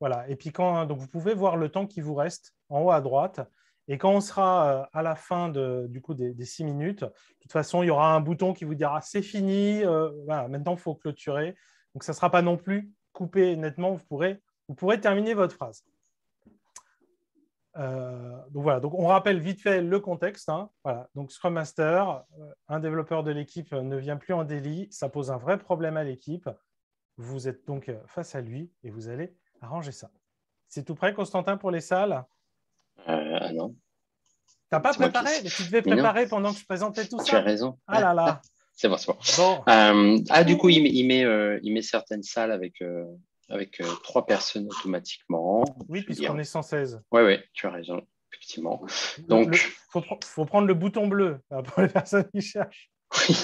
[SPEAKER 1] Voilà. Et puis, donc vous pouvez voir le temps qui vous reste en haut à droite. Et quand on sera à la fin des 6 minutes, de toute façon, il y aura un bouton qui vous dira c'est fini. Voilà, maintenant, il faut clôturer. Donc, ça ne sera pas non plus coupé nettement. Vous pourrez terminer votre phrase. Donc voilà, donc on rappelle vite fait le contexte. Voilà. Donc Scrum Master, un développeur de l'équipe ne vient plus en daily, ça pose un vrai problème à l'équipe. Vous êtes donc face à lui et vous allez arranger ça. C'est tout prêt, Constantin, pour les salles?
[SPEAKER 2] Non.
[SPEAKER 1] T'as pas préparé? Mais tu devais préparer pendant que je présentais tout ça.
[SPEAKER 2] Tu as raison.
[SPEAKER 1] Ah là là.
[SPEAKER 2] C'est bon, c'est bon. Du coup, il met certaines salles avec 3 personnes automatiquement.
[SPEAKER 1] Oui, puisqu'on est 116.
[SPEAKER 2] Oui, tu as raison, effectivement. Donc,
[SPEAKER 1] faut prendre le bouton bleu pour les personnes qui cherchent.
[SPEAKER 2] Oui.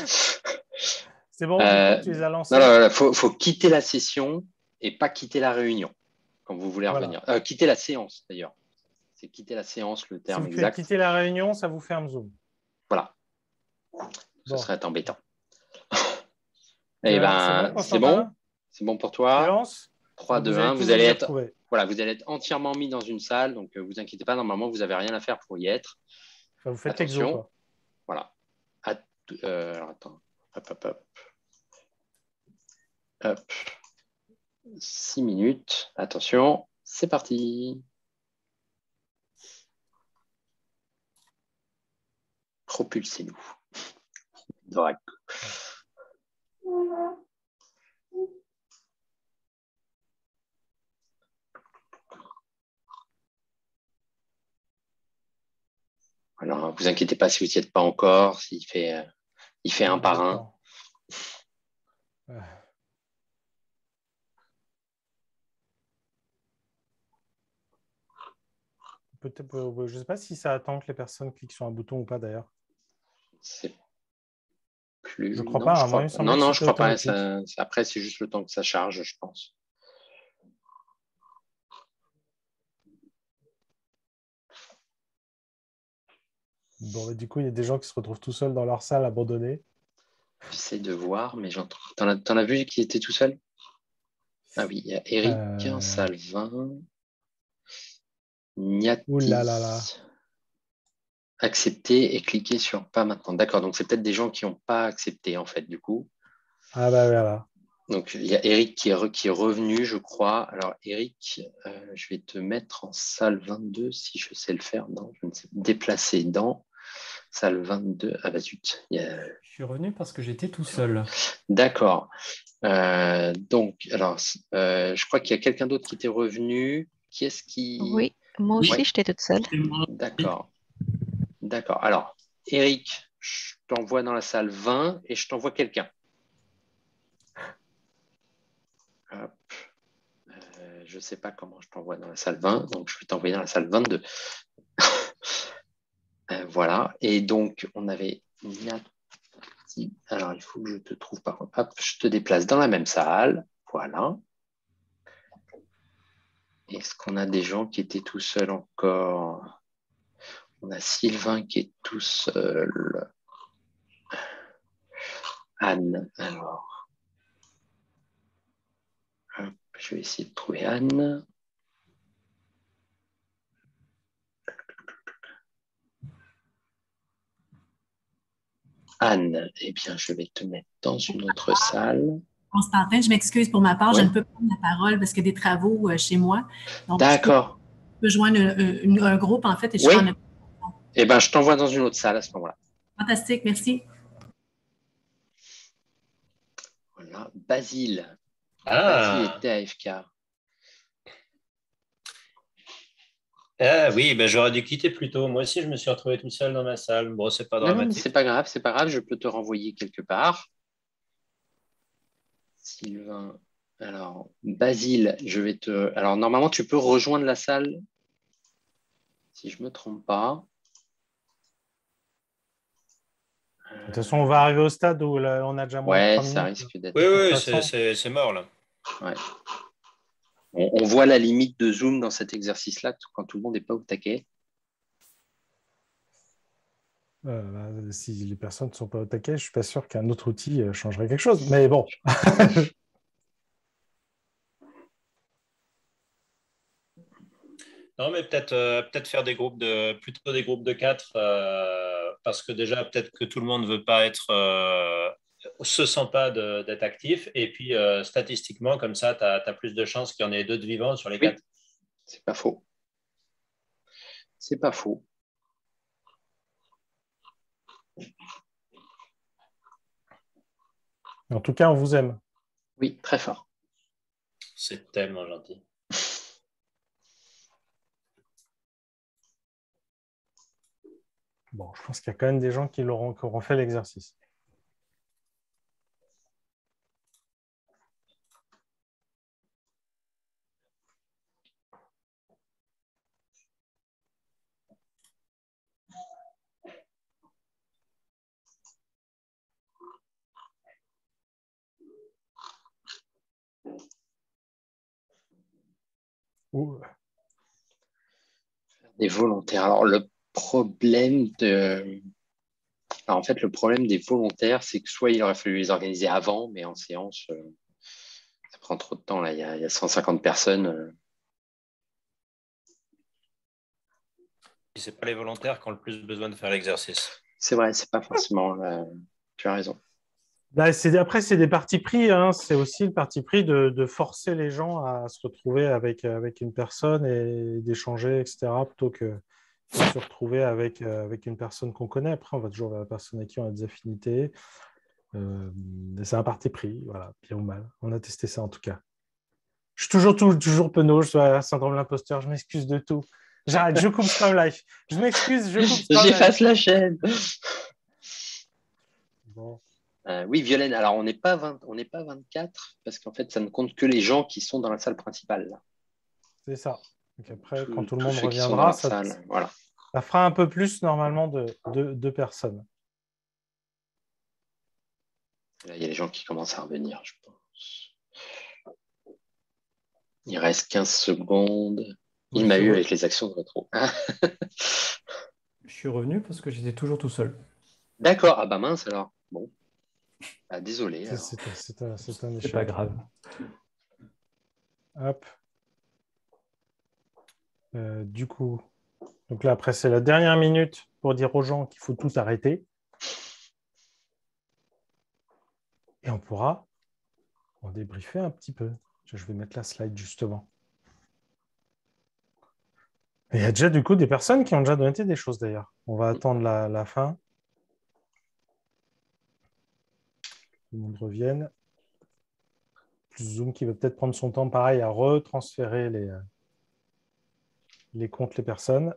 [SPEAKER 1] C'est bon, du coup, tu les as lancés.
[SPEAKER 2] Non, faut quitter la session et pas quitter la réunion quand vous voulez revenir. Quitter la séance, d'ailleurs. C'est quitter la séance, le terme exact.
[SPEAKER 1] Si vous faites quitter la réunion, ça vous ferme Zoom.
[SPEAKER 2] Voilà. Ce serait embêtant.
[SPEAKER 1] C'est bon,
[SPEAKER 2] c'est bon pour toi.
[SPEAKER 1] Tu lances
[SPEAKER 2] 3, 2, 1. Vous allez être entièrement mis dans une salle, donc vous inquiétez pas, normalement, vous n'avez rien à faire pour y être.
[SPEAKER 1] Enfin, vous faites l'exo, quoi.
[SPEAKER 2] Voilà. Alors, attends. Hop. 6 minutes. Attention, c'est parti. Propulsez-nous. Voilà. Alors, vous inquiétez pas si vous n'y êtes pas encore, il fait un par un.
[SPEAKER 1] Je ne sais pas si ça attend que les personnes cliquent sur un bouton ou pas d'ailleurs.
[SPEAKER 2] C'est plus.
[SPEAKER 1] Je crois pas.
[SPEAKER 2] Je crois pas. Après, c'est juste le temps que ça charge, je pense.
[SPEAKER 1] Bon, du coup, il y a des gens qui se retrouvent tout seuls dans leur salle abandonnée.
[SPEAKER 2] J'essaie de voir, mais j'entends. T'en as vu qui était tout seul? Ah oui, il y a Eric, Salvin, Niatis.
[SPEAKER 1] Ouh là là là.
[SPEAKER 2] Accepter et cliquer sur pas maintenant. D'accord, donc c'est peut-être des gens qui n'ont pas accepté en fait, du coup.
[SPEAKER 1] Ah bah voilà.
[SPEAKER 2] Donc il y a Eric qui est revenu, je crois. Alors Eric, je vais te mettre en salle 22 si je sais le faire. Non, je ne sais pas. Déplacer dans salle 22. Ah bah zut.
[SPEAKER 3] Je suis revenu parce que j'étais tout seul.
[SPEAKER 2] D'accord. Donc, alors, je crois qu'il y a quelqu'un d'autre qui était revenu. Qui est-ce qui…
[SPEAKER 4] Oui, moi aussi, j'étais toute seule.
[SPEAKER 2] D'accord. D'accord. Alors, Eric, je t'envoie dans la salle 20 et je t'envoie quelqu'un. Hop. Je ne sais pas comment je t'envoie dans la salle 20, donc je vais t'envoyer dans la salle 22. Voilà. Et donc, on avait… Alors, il faut que je te trouve par contre. Hop, je te déplace dans la même salle. Voilà. Est-ce qu'on a des gens qui étaient tout seuls encore? On a Sylvain qui est tout seul. Anne, alors. Hop, je vais essayer de trouver Anne. Anne, eh bien, je vais te mettre dans une autre salle.
[SPEAKER 5] Constantin, je m'excuse pour ma part, je ne peux pas prendre la parole parce qu'il y a des travaux chez moi.
[SPEAKER 2] D'accord.
[SPEAKER 5] Je peux joindre un groupe, en fait, et je suis en…
[SPEAKER 2] Eh bien, je t'envoie dans une autre salle à ce moment-là.
[SPEAKER 5] Fantastique, merci.
[SPEAKER 2] Voilà, Basile. Basile était AFK.
[SPEAKER 6] Oui, ben, j'aurais dû quitter plus tôt. Moi aussi, je me suis retrouvé tout seul dans ma salle. Bon, c'est pas dramatique.
[SPEAKER 2] Non, c'est pas grave, c'est pas grave. Je peux te renvoyer quelque part. Sylvain, Alors, Basile, je vais te... Alors, normalement, tu peux rejoindre la salle, si je ne me trompe pas.
[SPEAKER 1] De toute façon, on va arriver au stade où là, on a déjà moins de
[SPEAKER 2] Ouais,
[SPEAKER 1] 3
[SPEAKER 2] ça
[SPEAKER 1] minutes.
[SPEAKER 2] risque d'être...
[SPEAKER 6] Oui,
[SPEAKER 1] toute
[SPEAKER 6] oui,
[SPEAKER 1] façon.
[SPEAKER 6] c'est mort là.
[SPEAKER 2] Ouais. On voit la limite de zoom dans cet exercice-là quand tout le monde n'est pas au taquet.
[SPEAKER 1] Si les personnes ne sont pas au taquet, je ne suis pas sûr qu'un autre outil changerait quelque chose. Mais bon.
[SPEAKER 6] Non, mais peut-être faire plutôt des groupes de 4, parce que déjà, peut-être que tout le monde ne veut pas se sent pas d'être actif. Et puis, statistiquement, comme ça, tu as plus de chances qu'il y en ait 2 de vivants sur les
[SPEAKER 2] Oui,
[SPEAKER 6] 4.
[SPEAKER 2] c'est pas faux. C'est pas faux.
[SPEAKER 1] En tout cas, on vous aime.
[SPEAKER 2] Oui, très fort.
[SPEAKER 6] C'est tellement gentil.
[SPEAKER 1] Bon, je pense qu'il y a quand même des gens qui auront fait l'exercice. Ouh.
[SPEAKER 2] Des volontaires. Alors, le problème le problème des volontaires, c'est que soit il aurait fallu les organiser avant, mais en séance, ça prend trop de temps. Là, il y a 150 personnes.
[SPEAKER 6] Ce n'est pas les volontaires qui ont le plus besoin de faire l'exercice.
[SPEAKER 2] C'est vrai, c'est pas forcément... tu as raison.
[SPEAKER 1] Après, c'est des partis pris. Hein. C'est aussi le parti pris de forcer les gens à se retrouver avec une personne et d'échanger, etc., plutôt que de se retrouver avec une personne qu'on connaît. Après, on va toujours vers la personne avec qui on a des affinités. C'est un parti pris, voilà, bien ou mal. On a testé ça en tout cas. Je suis toujours penaud, je suis à syndrome de l'imposteur, je m'excuse de tout. J'arrête, je coupe Scrum Life. Je m'excuse, je coupe Scrum Life.
[SPEAKER 2] J'efface la chaîne.
[SPEAKER 1] Bon.
[SPEAKER 2] Oui, Violaine, alors on n'est pas 24 parce qu'en fait, ça ne compte que les gens qui sont dans la salle principale. Là.
[SPEAKER 1] C'est ça. Donc après, quand tout le
[SPEAKER 2] tous
[SPEAKER 1] monde
[SPEAKER 2] ceux qui sont dans
[SPEAKER 1] reviendra,
[SPEAKER 2] la salle, voilà.
[SPEAKER 1] ça fera un peu plus normalement de personnes.
[SPEAKER 2] Là, il y a les gens qui commencent à revenir, je pense. Il reste 15 secondes. Il m'a eu avec les actions de rétro.
[SPEAKER 3] Je suis revenu parce que j'étais toujours tout seul.
[SPEAKER 2] D'accord, ah bah mince alors. Bon. Ah, désolé.
[SPEAKER 1] C'est un échec.
[SPEAKER 3] C'est pas grave.
[SPEAKER 1] Hop. Du coup, donc là, après, c'est la dernière minute pour dire aux gens qu'il faut tout arrêter. Et on pourra en débriefer un petit peu. Je vais mettre la slide justement. Et il y a déjà du coup des personnes qui ont déjà donné des choses d'ailleurs. On va attendre la fin. Tout le monde revienne. Plus Zoom qui va peut-être prendre son temps pareil à retransférer les comptes, les personnes.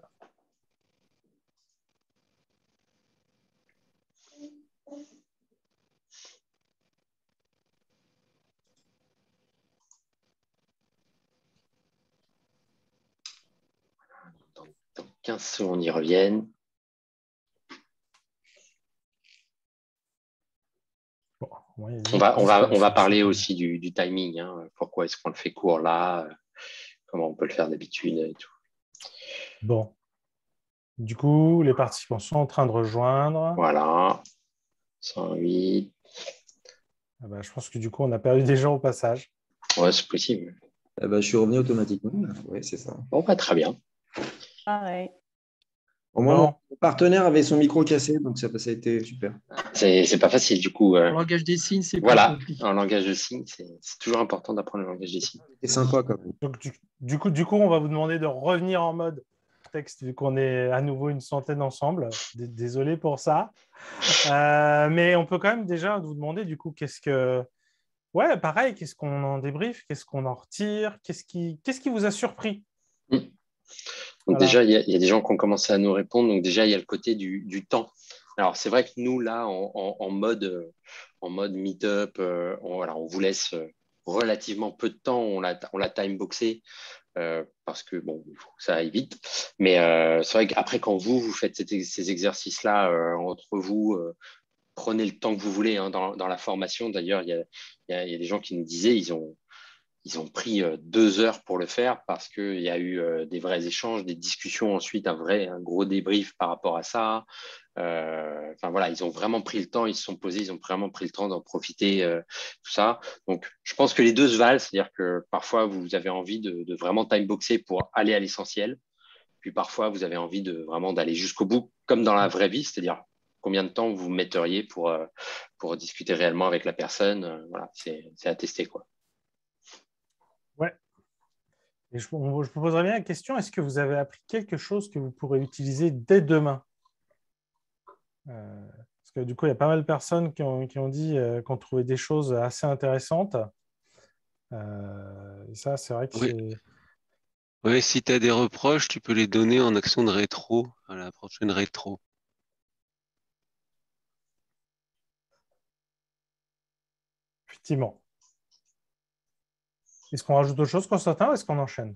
[SPEAKER 2] Dans 15 secondes, ils reviennent.
[SPEAKER 1] Bon, ouais,
[SPEAKER 2] on va parler aussi du timing. Hein. Pourquoi est-ce qu'on le fait court là? Comment on peut le faire d'habitude et tout.
[SPEAKER 1] Bon. Du coup, les participants sont en train de rejoindre.
[SPEAKER 2] Voilà. 108.
[SPEAKER 1] Ah bah, je pense que du coup, on a perdu des gens au passage.
[SPEAKER 2] Ouais, c'est possible.
[SPEAKER 7] Je suis revenu automatiquement. Oui, c'est ça.
[SPEAKER 2] Bon, pas très bien.
[SPEAKER 8] Pareil.
[SPEAKER 7] Au moins, mon partenaire avait son micro cassé, donc ça a été super.
[SPEAKER 2] C'est pas facile, du coup.
[SPEAKER 9] En langage des signes, c'est
[SPEAKER 2] voilà,
[SPEAKER 9] plus compliqué.
[SPEAKER 2] en langage de signes, c'est toujours important d'apprendre le langage des signes.
[SPEAKER 7] C'est sympa quand même.
[SPEAKER 1] Donc, du coup, on va vous demander de revenir en mode texte, vu qu'on est à nouveau une centaine ensemble. Désolé pour ça. Mais on peut quand même déjà vous demander, du coup, ouais, pareil, qu'est-ce qu'on en débriefe, qu'est-ce qu'on en retire, qu'est-ce qui vous a surpris?
[SPEAKER 2] Donc déjà, il y a des gens qui ont commencé à nous répondre. Donc déjà, il y a le côté du temps. Alors, c'est vrai que nous, là, en mode meet-up, on vous laisse relativement peu de temps, on l'a time-boxé parce que, bon, il faut que ça aille vite. Mais c'est vrai qu'après, quand vous faites ces exercices-là entre vous, prenez le temps que vous voulez dans la formation. D'ailleurs, il y a des gens qui nous disaient ils ont pris 2 heures pour le faire parce qu'il y a eu des vrais échanges, des discussions ensuite, un gros débrief par rapport à ça. Enfin voilà, ils ont vraiment pris le temps, ils se sont posés, ils ont vraiment pris le temps d'en profiter, tout ça. Donc, je pense que les deux se valent, c'est-à-dire que parfois, vous avez envie de vraiment time-boxer pour aller à l'essentiel. Puis parfois, vous avez envie vraiment d'aller jusqu'au bout, comme dans la vraie vie, c'est-à-dire combien de temps vous metteriez pour discuter réellement avec la personne. Voilà, c'est à tester, quoi.
[SPEAKER 1] Ouais. Et je vous poserais bien la question, est-ce que vous avez appris quelque chose que vous pourrez utiliser dès demain? Parce que du coup, il y a pas mal de personnes qui ont dit qu'on trouvait des choses assez intéressantes. Et ça, c'est vrai que
[SPEAKER 8] Oui.
[SPEAKER 1] c'est...
[SPEAKER 8] Ouais, si tu as des reproches, tu peux les donner en action de rétro à la prochaine rétro.
[SPEAKER 1] Effectivement. Est-ce qu'on rajoute autre chose, Constantin, ou est-ce qu'on enchaîne?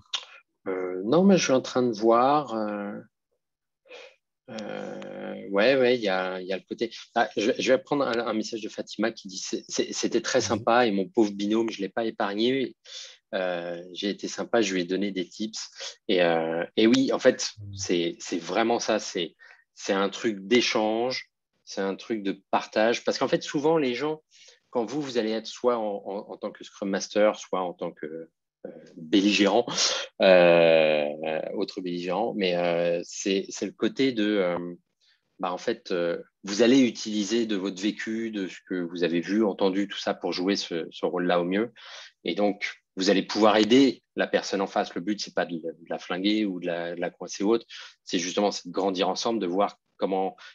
[SPEAKER 2] Non, mais je suis en train de voir. Ouais, il y a le côté. Ah, je vais prendre un message de Fatima qui dit c'était très sympa et mon pauvre binôme, je ne l'ai pas épargné. J'ai été sympa, je lui ai donné des tips. Et oui, en fait, c'est vraiment ça. C'est un truc d'échange, c'est un truc de partage. Parce qu'en fait, souvent, les gens, quand vous allez être soit en tant que Scrum Master, soit en tant que belligérant, autre belligérant, mais c'est le côté de, en fait, vous allez utiliser de votre vécu, de ce que vous avez vu, entendu, tout ça pour jouer ce rôle-là au mieux. Et donc, vous allez pouvoir aider la personne en face. Le but, c'est pas de la flinguer ou de la coincer ou autre. C'est justement de grandir ensemble, de voir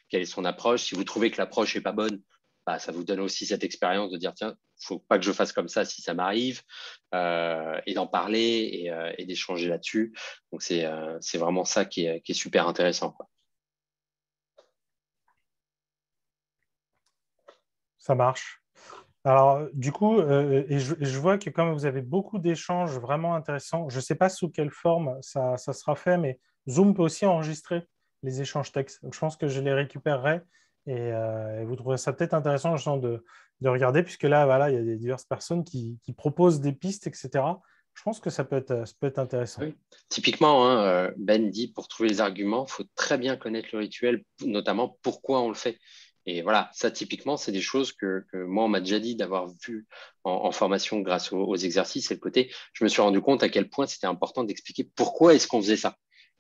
[SPEAKER 2] quelle est son approche. Si vous trouvez que l'approche est pas bonne, ça vous donne aussi cette expérience de dire, tiens, faut pas que je fasse comme ça si ça m'arrive, et d'en parler et d'échanger là-dessus. Donc, c'est vraiment ça qui est super intéressant, quoi.
[SPEAKER 1] Ça marche. Alors, du coup, et je vois que comme vous avez beaucoup d'échanges vraiment intéressants, je ne sais pas sous quelle forme ça sera fait, mais Zoom peut aussi enregistrer les échanges textes. Donc, je pense que je les récupérerai et vous trouverez ça peut-être intéressant justement de regarder, puisque là, voilà, il y a des diverses personnes qui proposent des pistes, etc. Je pense que ça peut être intéressant.
[SPEAKER 2] Oui. Typiquement, Ben dit, pour trouver les arguments, il faut très bien connaître le rituel, notamment pourquoi on le fait. Et voilà, ça typiquement, c'est des choses que moi, on m'a déjà dit d'avoir vu en formation grâce aux exercices. Et le côté, je me suis rendu compte à quel point c'était important d'expliquer pourquoi est-ce qu'on faisait ça.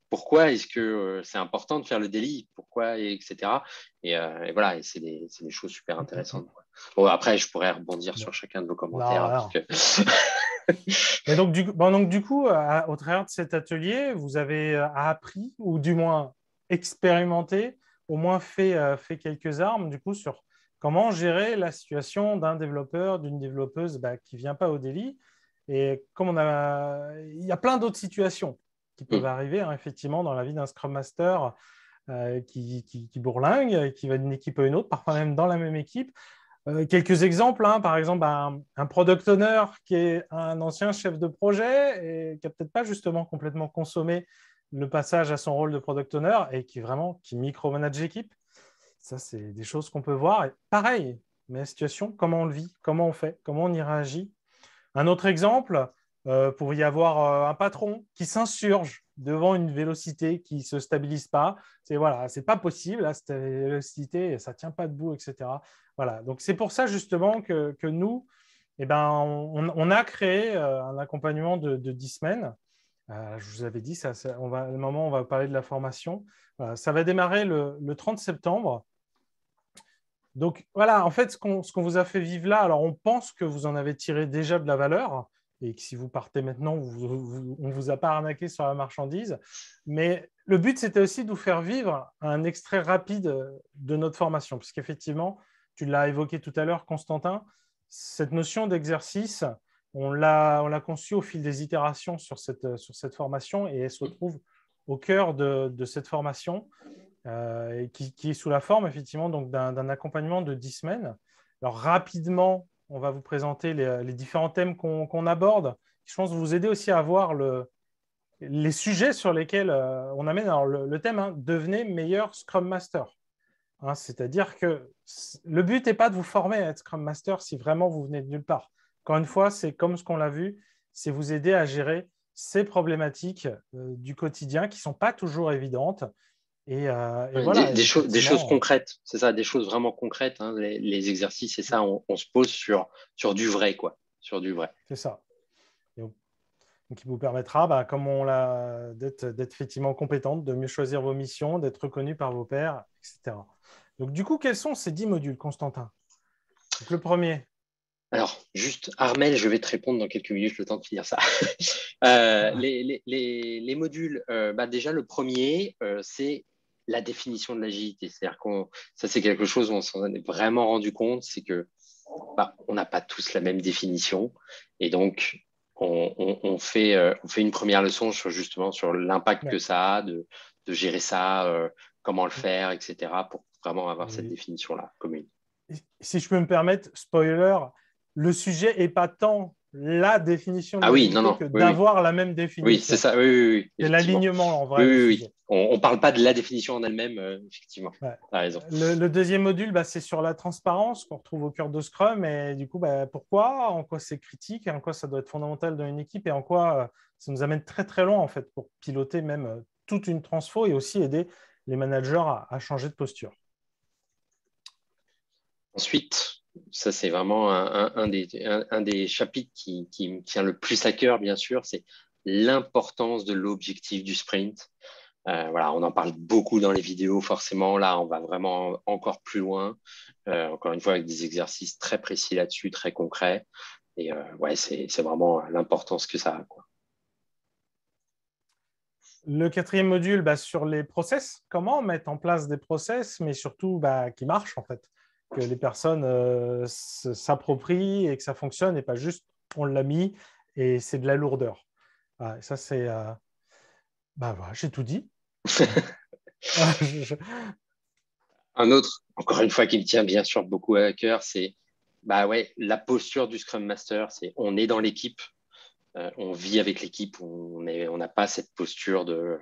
[SPEAKER 2] Pourquoi est-ce que c'est important de faire le délit? Pourquoi, etc. Et voilà, et c'est des choses super intéressantes, quoi. Bon, après, je pourrais rebondir sur chacun de vos commentaires.
[SPEAKER 1] Non,
[SPEAKER 2] parce que...
[SPEAKER 1] Et donc, du coup, au travers de cet atelier, vous avez appris, ou du moins expérimenté, au moins fait quelques armes, du coup, sur comment gérer la situation d'un développeur, d'une développeuse qui ne vient pas au délit. Et comme il y a plein d'autres situations qui peuvent arriver, hein, effectivement, dans la vie d'un Scrum Master qui bourlingue, qui va d'une équipe à une autre, parfois même dans la même équipe. Quelques exemples, hein. Par exemple, un product owner qui est un ancien chef de projet et qui n'a peut-être pas justement complètement consommé le passage à son rôle de product owner et qui micromanage l'équipe. Ça, c'est des choses qu'on peut voir. Et pareil, mais la situation, comment on le vit, comment on fait, comment on y réagit. Un autre exemple, pour y avoir un patron qui s'insurge devant une vélocité qui ne se stabilise pas. C'est pas possible, là, cette vélocité, ça ne tient pas debout, etc. Voilà. Donc, c'est pour ça justement que nous, on a créé un accompagnement de 10 semaines. Je vous avais dit, le moment où on va parler de la formation. Voilà, ça va démarrer le 30 septembre. Donc voilà, en fait, ce qu'on vous a fait vivre là, alors on pense que vous en avez tiré déjà de la valeur et que si vous partez maintenant, on ne vous a pas arnaqué sur la marchandise. Mais le but, c'était aussi de vous faire vivre un extrait rapide de notre formation, puisqu'effectivement, tu l'as évoqué tout à l'heure, Constantin, cette notion d'exercice, on l'a conçue au fil des itérations sur cette formation et elle se retrouve au cœur de cette formation. Qui est sous la forme effectivement donc d'un accompagnement de 10 semaines. Alors rapidement, on va vous présenter les différents thèmes qu'on aborde. Je pense vous aider aussi à voir les sujets sur lesquels on amène. Alors, le thème, hein, devenez meilleur Scrum Master. Hein, c'est-à-dire que le but n'est pas de vous former à être Scrum Master si vraiment vous venez de nulle part. Encore une fois, c'est comme ce qu'on l'a vu, c'est vous aider à gérer ces problématiques du quotidien qui ne sont pas toujours évidentes. Et voilà,
[SPEAKER 2] des choses concrètes, c'est ça, des choses vraiment concrètes. Hein, les exercices, c'est ça, on se pose sur du vrai, quoi, sur du vrai.
[SPEAKER 1] C'est ça. Donc, qui vous permettra, comme on l'a, d'être effectivement compétente, de mieux choisir vos missions, d'être reconnu par vos pairs, etc. Donc, du coup, quels sont ces 10 modules, Constantin? Donc, le premier.
[SPEAKER 2] Alors, juste, Armel, je vais te répondre dans quelques minutes, le temps de finir ça. Les modules, déjà, le premier, c'est la définition de l'agilité. C'est-à-dire ça, c'est quelque chose où on s'en est vraiment rendu compte, c'est que on n'a pas tous la même définition. Et donc, on fait une première leçon justement sur l'impact que ça a de gérer ça, comment le faire, etc., pour vraiment avoir cette définition-là commune.
[SPEAKER 1] Si je peux me permettre, spoiler, le sujet n'est pas tant la définition de
[SPEAKER 2] l'agilité
[SPEAKER 1] que d'avoir la même définition.
[SPEAKER 2] Oui, c'est ça. Oui,
[SPEAKER 1] c'est l'alignement en vrai.
[SPEAKER 2] Oui. On ne parle pas de la définition en elle-même, effectivement.
[SPEAKER 1] Ouais.
[SPEAKER 2] Tu as raison.
[SPEAKER 1] Le deuxième module, c'est sur la transparence qu'on retrouve au cœur de Scrum. Et du coup, pourquoi, en quoi c'est critique, en quoi ça doit être fondamental dans une équipe et en quoi ça nous amène très, très loin en fait, pour piloter même toute une transfo et aussi aider les managers à changer de posture.
[SPEAKER 2] Ensuite, ça, c'est vraiment un des chapitres qui me tient le plus à cœur, bien sûr, c'est l'importance de l'objectif du sprint. On en parle beaucoup dans les vidéos, forcément. Là, on va vraiment encore plus loin, encore une fois, avec des exercices très précis là-dessus, très concrets. Et c'est vraiment l'importance que ça a, quoi.
[SPEAKER 1] Le quatrième module, sur les process, comment mettre en place des process, mais surtout qui marchent en fait, que les personnes s'approprient et que ça fonctionne et pas juste on l'a mis et c'est de la lourdeur. Ça, c'est... j'ai tout dit.
[SPEAKER 2] Un autre, encore une fois, qui me tient bien sûr beaucoup à cœur, c'est la posture du Scrum Master. On est dans l'équipe, on vit avec l'équipe, on n'a pas cette posture de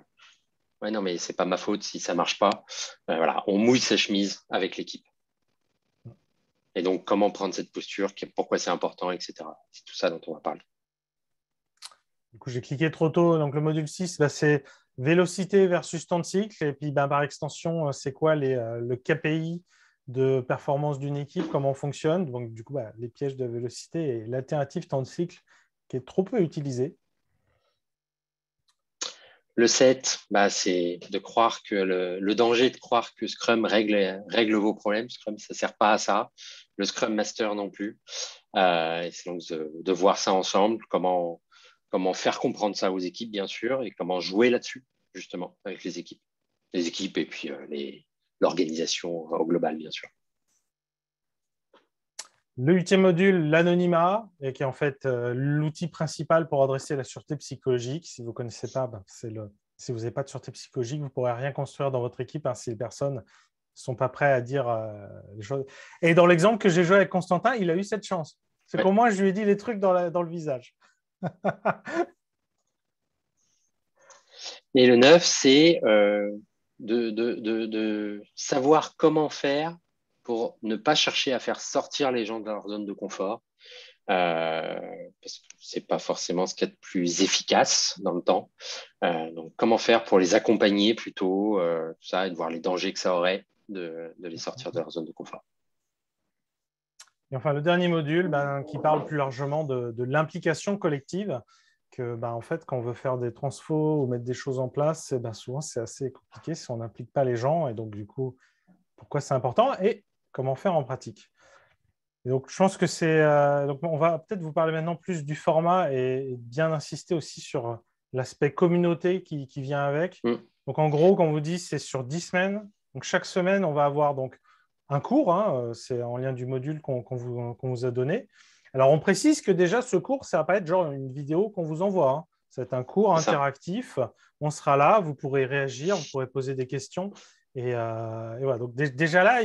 [SPEAKER 2] non, mais c'est pas ma faute si ça marche pas. On mouille sa chemise avec l'équipe. Et donc, comment prendre cette posture, pourquoi c'est important, etc. C'est tout ça dont on va parler.
[SPEAKER 1] Du coup, j'ai cliqué trop tôt. Donc, le module 6, c'est vélocité versus temps de cycle. Et puis, par extension, c'est quoi le KPI de performance d'une équipe, comment on fonctionne. Donc, du coup, les pièges de vélocité et l'alternative temps de cycle qui est trop peu utilisée.
[SPEAKER 2] Le 7, c'est de croire que le danger de croire que Scrum règle vos problèmes. Scrum, ça ne sert pas à ça. Le Scrum Master non plus. Et c'est donc de voir ça ensemble, comment faire comprendre ça aux équipes, bien sûr, et comment jouer là-dessus, justement, avec les équipes. Les équipes et puis l'organisation au global, bien sûr.
[SPEAKER 1] Le 8e module, l'anonymat, qui est en fait l'outil principal pour adresser la sûreté psychologique. Si vous ne connaissez pas, si vous n'avez pas de sûreté psychologique, vous ne pourrez rien construire dans votre équipe si les personnes ne sont pas prêtes à dire les choses. Et dans l'exemple que j'ai joué avec Constantin, il a eu cette chance. C'est qu'au moins, je lui ai dit les trucs dans le visage.
[SPEAKER 2] Et le 9, c'est de savoir comment faire pour ne pas chercher à faire sortir les gens de leur zone de confort, parce que ce n'est pas forcément ce qu'il y a de plus efficace dans le temps. Donc, comment faire pour les accompagner plutôt, tout ça, et de voir les dangers que ça aurait de les sortir de leur zone de confort.
[SPEAKER 1] Et enfin, le dernier module qui parle plus largement de l'implication collective, que en fait, quand on veut faire des transfos ou mettre des choses en place, souvent, c'est assez compliqué si on n'implique pas les gens. Et donc, du coup, pourquoi c'est important et comment faire en pratique. Et donc, je pense que c'est... donc, on va peut-être vous parler maintenant plus du format et bien insister aussi sur l'aspect communauté qui vient avec. Donc, en gros, quand on vous dit, c'est sur 10 semaines. Donc, chaque semaine, on va avoir donc, un cours. C'est en lien du module qu'on vous a donné. Alors, on précise que déjà, ce cours, ça ne va pas être genre une vidéo qu'on vous envoie. Ça va être un cours interactif. On sera là, vous pourrez réagir, vous pourrez poser des questions. Et voilà. Donc, déjà là,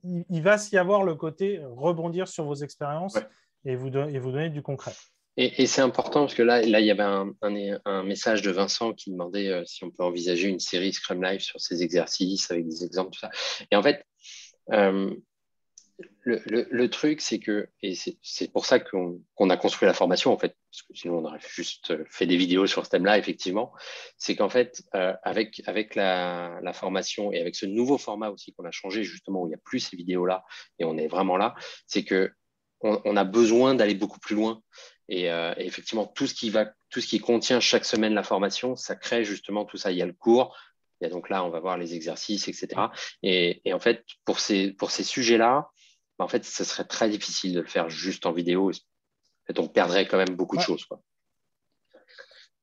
[SPEAKER 1] il va s'y avoir le côté rebondir sur vos expériences
[SPEAKER 2] Ouais.
[SPEAKER 1] et vous donner du concret.
[SPEAKER 2] Et c'est important parce que là, il y avait un message de Vincent qui demandait si on peut envisager une série Scrum Live sur ces exercices avec des exemples, tout ça. Et en fait, le truc, c'est que, et c'est pour ça qu'on a construit la formation, en fait, parce que sinon on aurait juste fait des vidéos sur ce thème-là, effectivement, c'est qu'en fait, avec la formation et avec ce nouveau format aussi qu'on a changé, justement, où il n'y a plus ces vidéos-là et on est vraiment là, c'est que on a besoin d'aller beaucoup plus loin. Et effectivement, tout ce qui contient chaque semaine la formation, ça crée justement tout ça. Il y a le cours, il y a donc là, on va voir les exercices, etc. Et en fait, pour ces sujets-là, en fait, ce serait très difficile de le faire juste en vidéo. En fait, on perdrait quand même beaucoup de choses, quoi.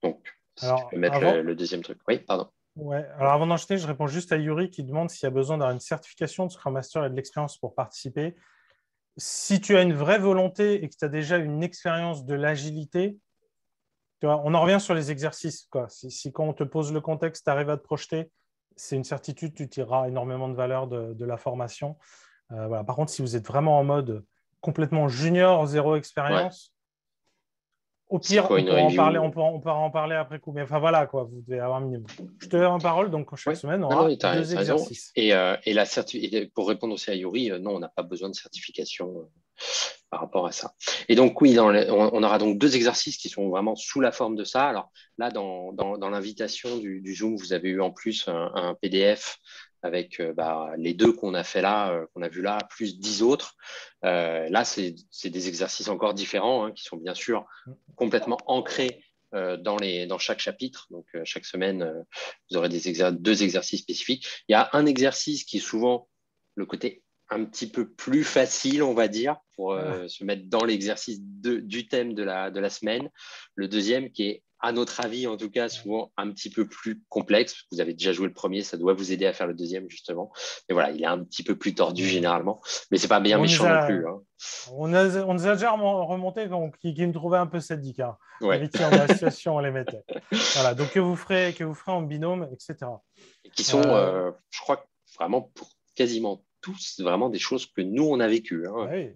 [SPEAKER 2] Donc, si tu peux mettre le deuxième truc. Oui, pardon.
[SPEAKER 1] Ouais. Alors, avant d'enchaîner, je réponds juste à Yuri qui demande s'il y a besoin d'avoir une certification de Scrum Master et de l'expérience pour participer. Si tu as une vraie volonté et que tu as déjà une expérience de l'agilité, tu vois, on en revient sur les exercices, quoi. Si quand on te pose le contexte, tu arrives à te projeter, c'est une certitude, tu tireras énormément de valeur de la formation. Voilà. Par contre, si vous êtes vraiment en mode complètement junior, zéro expérience, au pire, on pourra en parler après coup. Mais enfin, voilà, quoi, vous devez avoir un minimum. Je te donne la parole, donc chaque semaine, on aura 2 exercices.
[SPEAKER 2] Et pour répondre aussi à Yuri, non, on n'a pas besoin de certification par rapport à ça. Et donc, oui, on aura donc 2 exercices qui sont vraiment sous la forme de ça. Alors là, dans l'invitation du Zoom, vous avez eu en plus un PDF avec les 2 qu'on a fait là, qu'on a vu là, plus 10 autres. Là, c'est des exercices encore différents, qui sont bien sûr complètement ancrés dans chaque chapitre. Donc, chaque semaine, vous aurez 2 exercices spécifiques. Il y a un exercice qui est souvent le côté un petit peu plus facile, on va dire, pour se mettre dans l'exercice du thème de la semaine. Le deuxième qui est, à notre avis, en tout cas, souvent un petit peu plus complexe. Vous avez déjà joué le premier, ça doit vous aider à faire le deuxième, justement. Mais voilà, il est un petit peu plus tordu généralement. Mais c'est pas bien méchant non plus.
[SPEAKER 1] On nous a déjà remonté qui me trouvait un peu sadique.
[SPEAKER 2] Ouais.
[SPEAKER 1] Avec qui, dans la situation, on les mettait. Voilà, donc que vous ferez en binôme, etc.
[SPEAKER 2] Et qui sont, je crois, vraiment pour quasiment tous, vraiment des choses que nous, on a vécues.
[SPEAKER 1] Oui.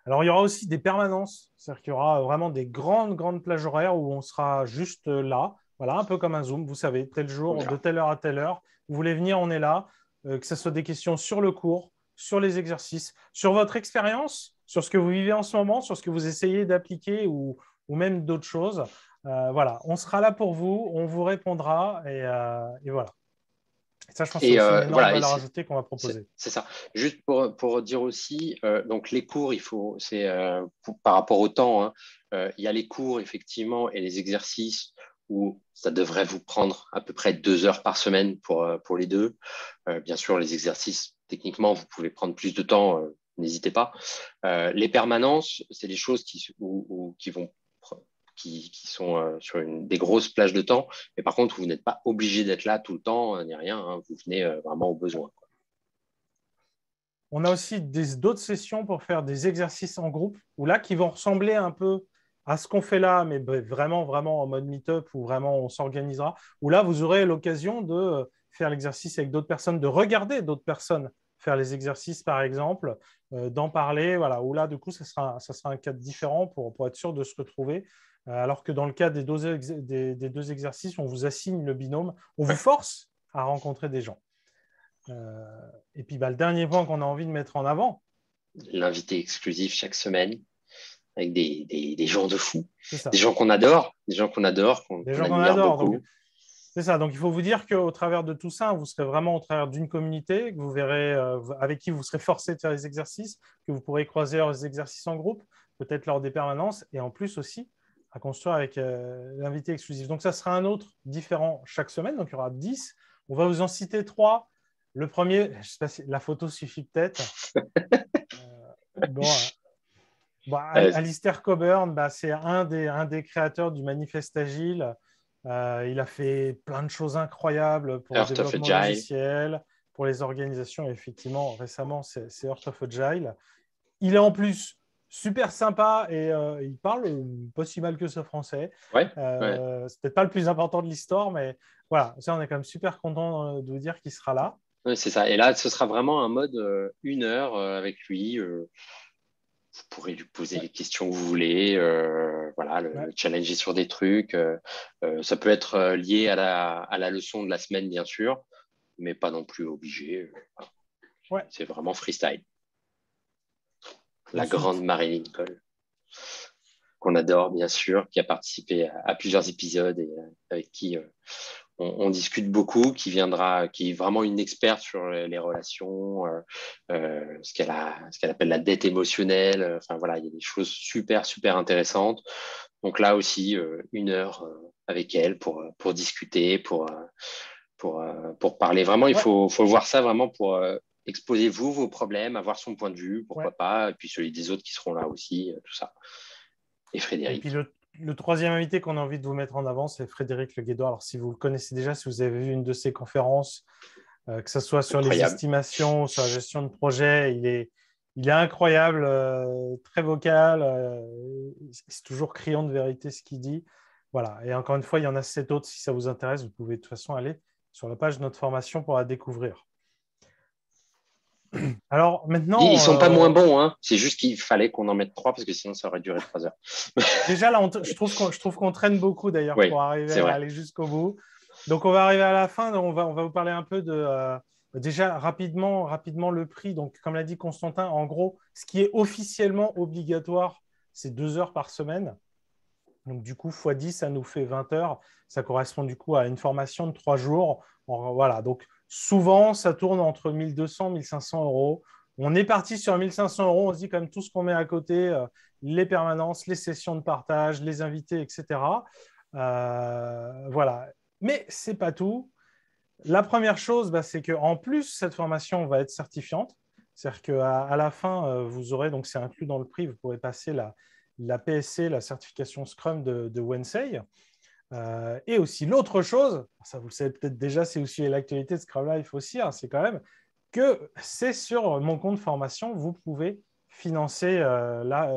[SPEAKER 1] Alors, il y aura aussi des permanences. C'est-à-dire qu'il y aura vraiment des grandes plages horaires où on sera juste là. Voilà, un peu comme un Zoom. Vous savez, tel jour, de telle heure à telle heure. Vous voulez venir, on est là. Que ce soit des questions sur le cours, sur les exercices, sur votre expérience, sur ce que vous vivez en ce moment, sur ce que vous essayez d'appliquer ou même d'autres choses. Voilà, on sera là pour vous. On vous répondra. Et voilà. Ça, je pense que c'est une énorme valeur ajoutée qu'on va proposer.
[SPEAKER 2] C'est ça. Juste pour dire aussi, donc les cours, par rapport au temps, il y a les cours, effectivement, et les exercices où ça devrait vous prendre à peu près 2 heures par semaine pour les 2. Bien sûr, les exercices, techniquement, vous pouvez prendre plus de temps, n'hésitez pas. Les permanences, c'est des choses qui sont sur des grosses plages de temps. Mais par contre, vous n'êtes pas obligé d'être là tout le temps, ni rien. Vous venez vraiment au besoin.
[SPEAKER 1] On a aussi d'autres sessions pour faire des exercices en groupe, qui vont ressembler un peu à ce qu'on fait là, mais vraiment en mode meet-up, où vraiment on s'organisera. Où là, vous aurez l'occasion de faire l'exercice avec d'autres personnes, de regarder d'autres personnes faire les exercices, par exemple, d'en parler. Voilà. Où là, du coup, ça sera un cadre différent pour être sûr de se retrouver. Alors que dans le cas des 2 exercices, on vous assigne le binôme, on vous force à rencontrer des gens. Et puis, le dernier point qu'on a envie de mettre en avant.
[SPEAKER 2] L'invité exclusif chaque semaine avec des gens de fou, des gens qu'on adore, qu'on admire beaucoup.
[SPEAKER 1] C'est ça. Donc, il faut vous dire qu'au travers de tout ça, vous serez vraiment au travers d'une communauté que vous verrez, avec qui vous serez forcé de faire les exercices, que vous pourrez croiser leurs exercices en groupe, peut-être lors des permanences, et en plus aussi à construire avec l'invité exclusif. Donc, ça sera un autre différent chaque semaine. Donc, il y aura 10. On va vous en citer 3. Le premier, je ne sais pas si la photo suffit peut-être. Alistair Coburn, c'est un des créateurs du Manifeste Agile. Il a fait plein de choses incroyables pour le développement logiciel, pour les organisations. Et effectivement, récemment, c'est Heart of Agile. Il est en plus super sympa et il parle pas si mal que ce français.
[SPEAKER 2] Ouais.
[SPEAKER 1] C'est peut-être pas le plus important de l'histoire, mais voilà, ça, on est quand même super content de vous dire qu'il sera là.
[SPEAKER 2] Ouais, c'est ça. Et là, ce sera vraiment un mode 1 heure avec lui. Vous pourrez lui poser les questions que vous voulez, voilà, le challenger sur des trucs. Ça peut être lié à la leçon de la semaine, bien sûr, mais pas non plus obligé.
[SPEAKER 1] Ouais.
[SPEAKER 2] C'est vraiment freestyle. La
[SPEAKER 1] Ensuite.
[SPEAKER 2] grande Marilyn Cole, qu'on adore, bien sûr, qui a participé à plusieurs épisodes et avec qui on discute beaucoup, qui est vraiment une experte sur les relations, ce qu'elle appelle la dette émotionnelle. Enfin voilà, il y a des choses super, super intéressantes. Donc là aussi, 1 heure avec elle pour discuter, pour parler. Vraiment, il faut voir ça vraiment pour exposer vos problèmes, avoir son point de vue, pourquoi pas, et puis celui des autres qui seront là aussi, tout ça. Et Frédéric.
[SPEAKER 1] Et puis le troisième invité qu'on a envie de vous mettre en avant, c'est Frédéric Le Guédois. Alors, si vous le connaissez déjà, si vous avez vu une de ses conférences, que ce soit sur les estimations, sur la gestion de projet, il est incroyable, très vocal. C'est toujours criant de vérité ce qu'il dit. Voilà. Et encore une fois, il y en a 7 autres. Si ça vous intéresse, vous pouvez de toute façon aller sur la page de notre formation pour la découvrir. Alors maintenant,
[SPEAKER 2] ils sont pas moins bons, hein. C'est juste qu'il fallait qu'on en mette 3 parce que sinon ça aurait duré 3 heures.
[SPEAKER 1] Déjà là, je trouve qu'on traîne beaucoup d'ailleurs pour arriver à aller jusqu'au bout. Donc on va arriver à la fin. On va vous parler un peu de déjà rapidement le prix. Donc comme l'a dit Constantin, en gros, ce qui est officiellement obligatoire, c'est 2 heures par semaine. Donc du coup, x 10, ça nous fait 20 heures. Ça correspond du coup à une formation de 3 jours. Voilà, donc souvent, ça tourne entre 1200 et 1500 euros. On est parti sur 1500 euros. On se dit quand même tout ce qu'on met à côté, les permanences, les sessions de partage, les invités, etc. Voilà. Mais ce n'est pas tout. La première chose, c'est qu'en plus, cette formation va être certifiante. C'est-à-dire qu'à la fin, vous aurez, donc c'est inclus dans le prix, vous pourrez passer la PSC, la certification Scrum de Wensei. Et aussi, l'autre chose, ça vous le savez peut-être déjà, c'est aussi l'actualité de Scrum Life aussi, hein, c'est quand même que c'est sur mon compte formation, vous pouvez financer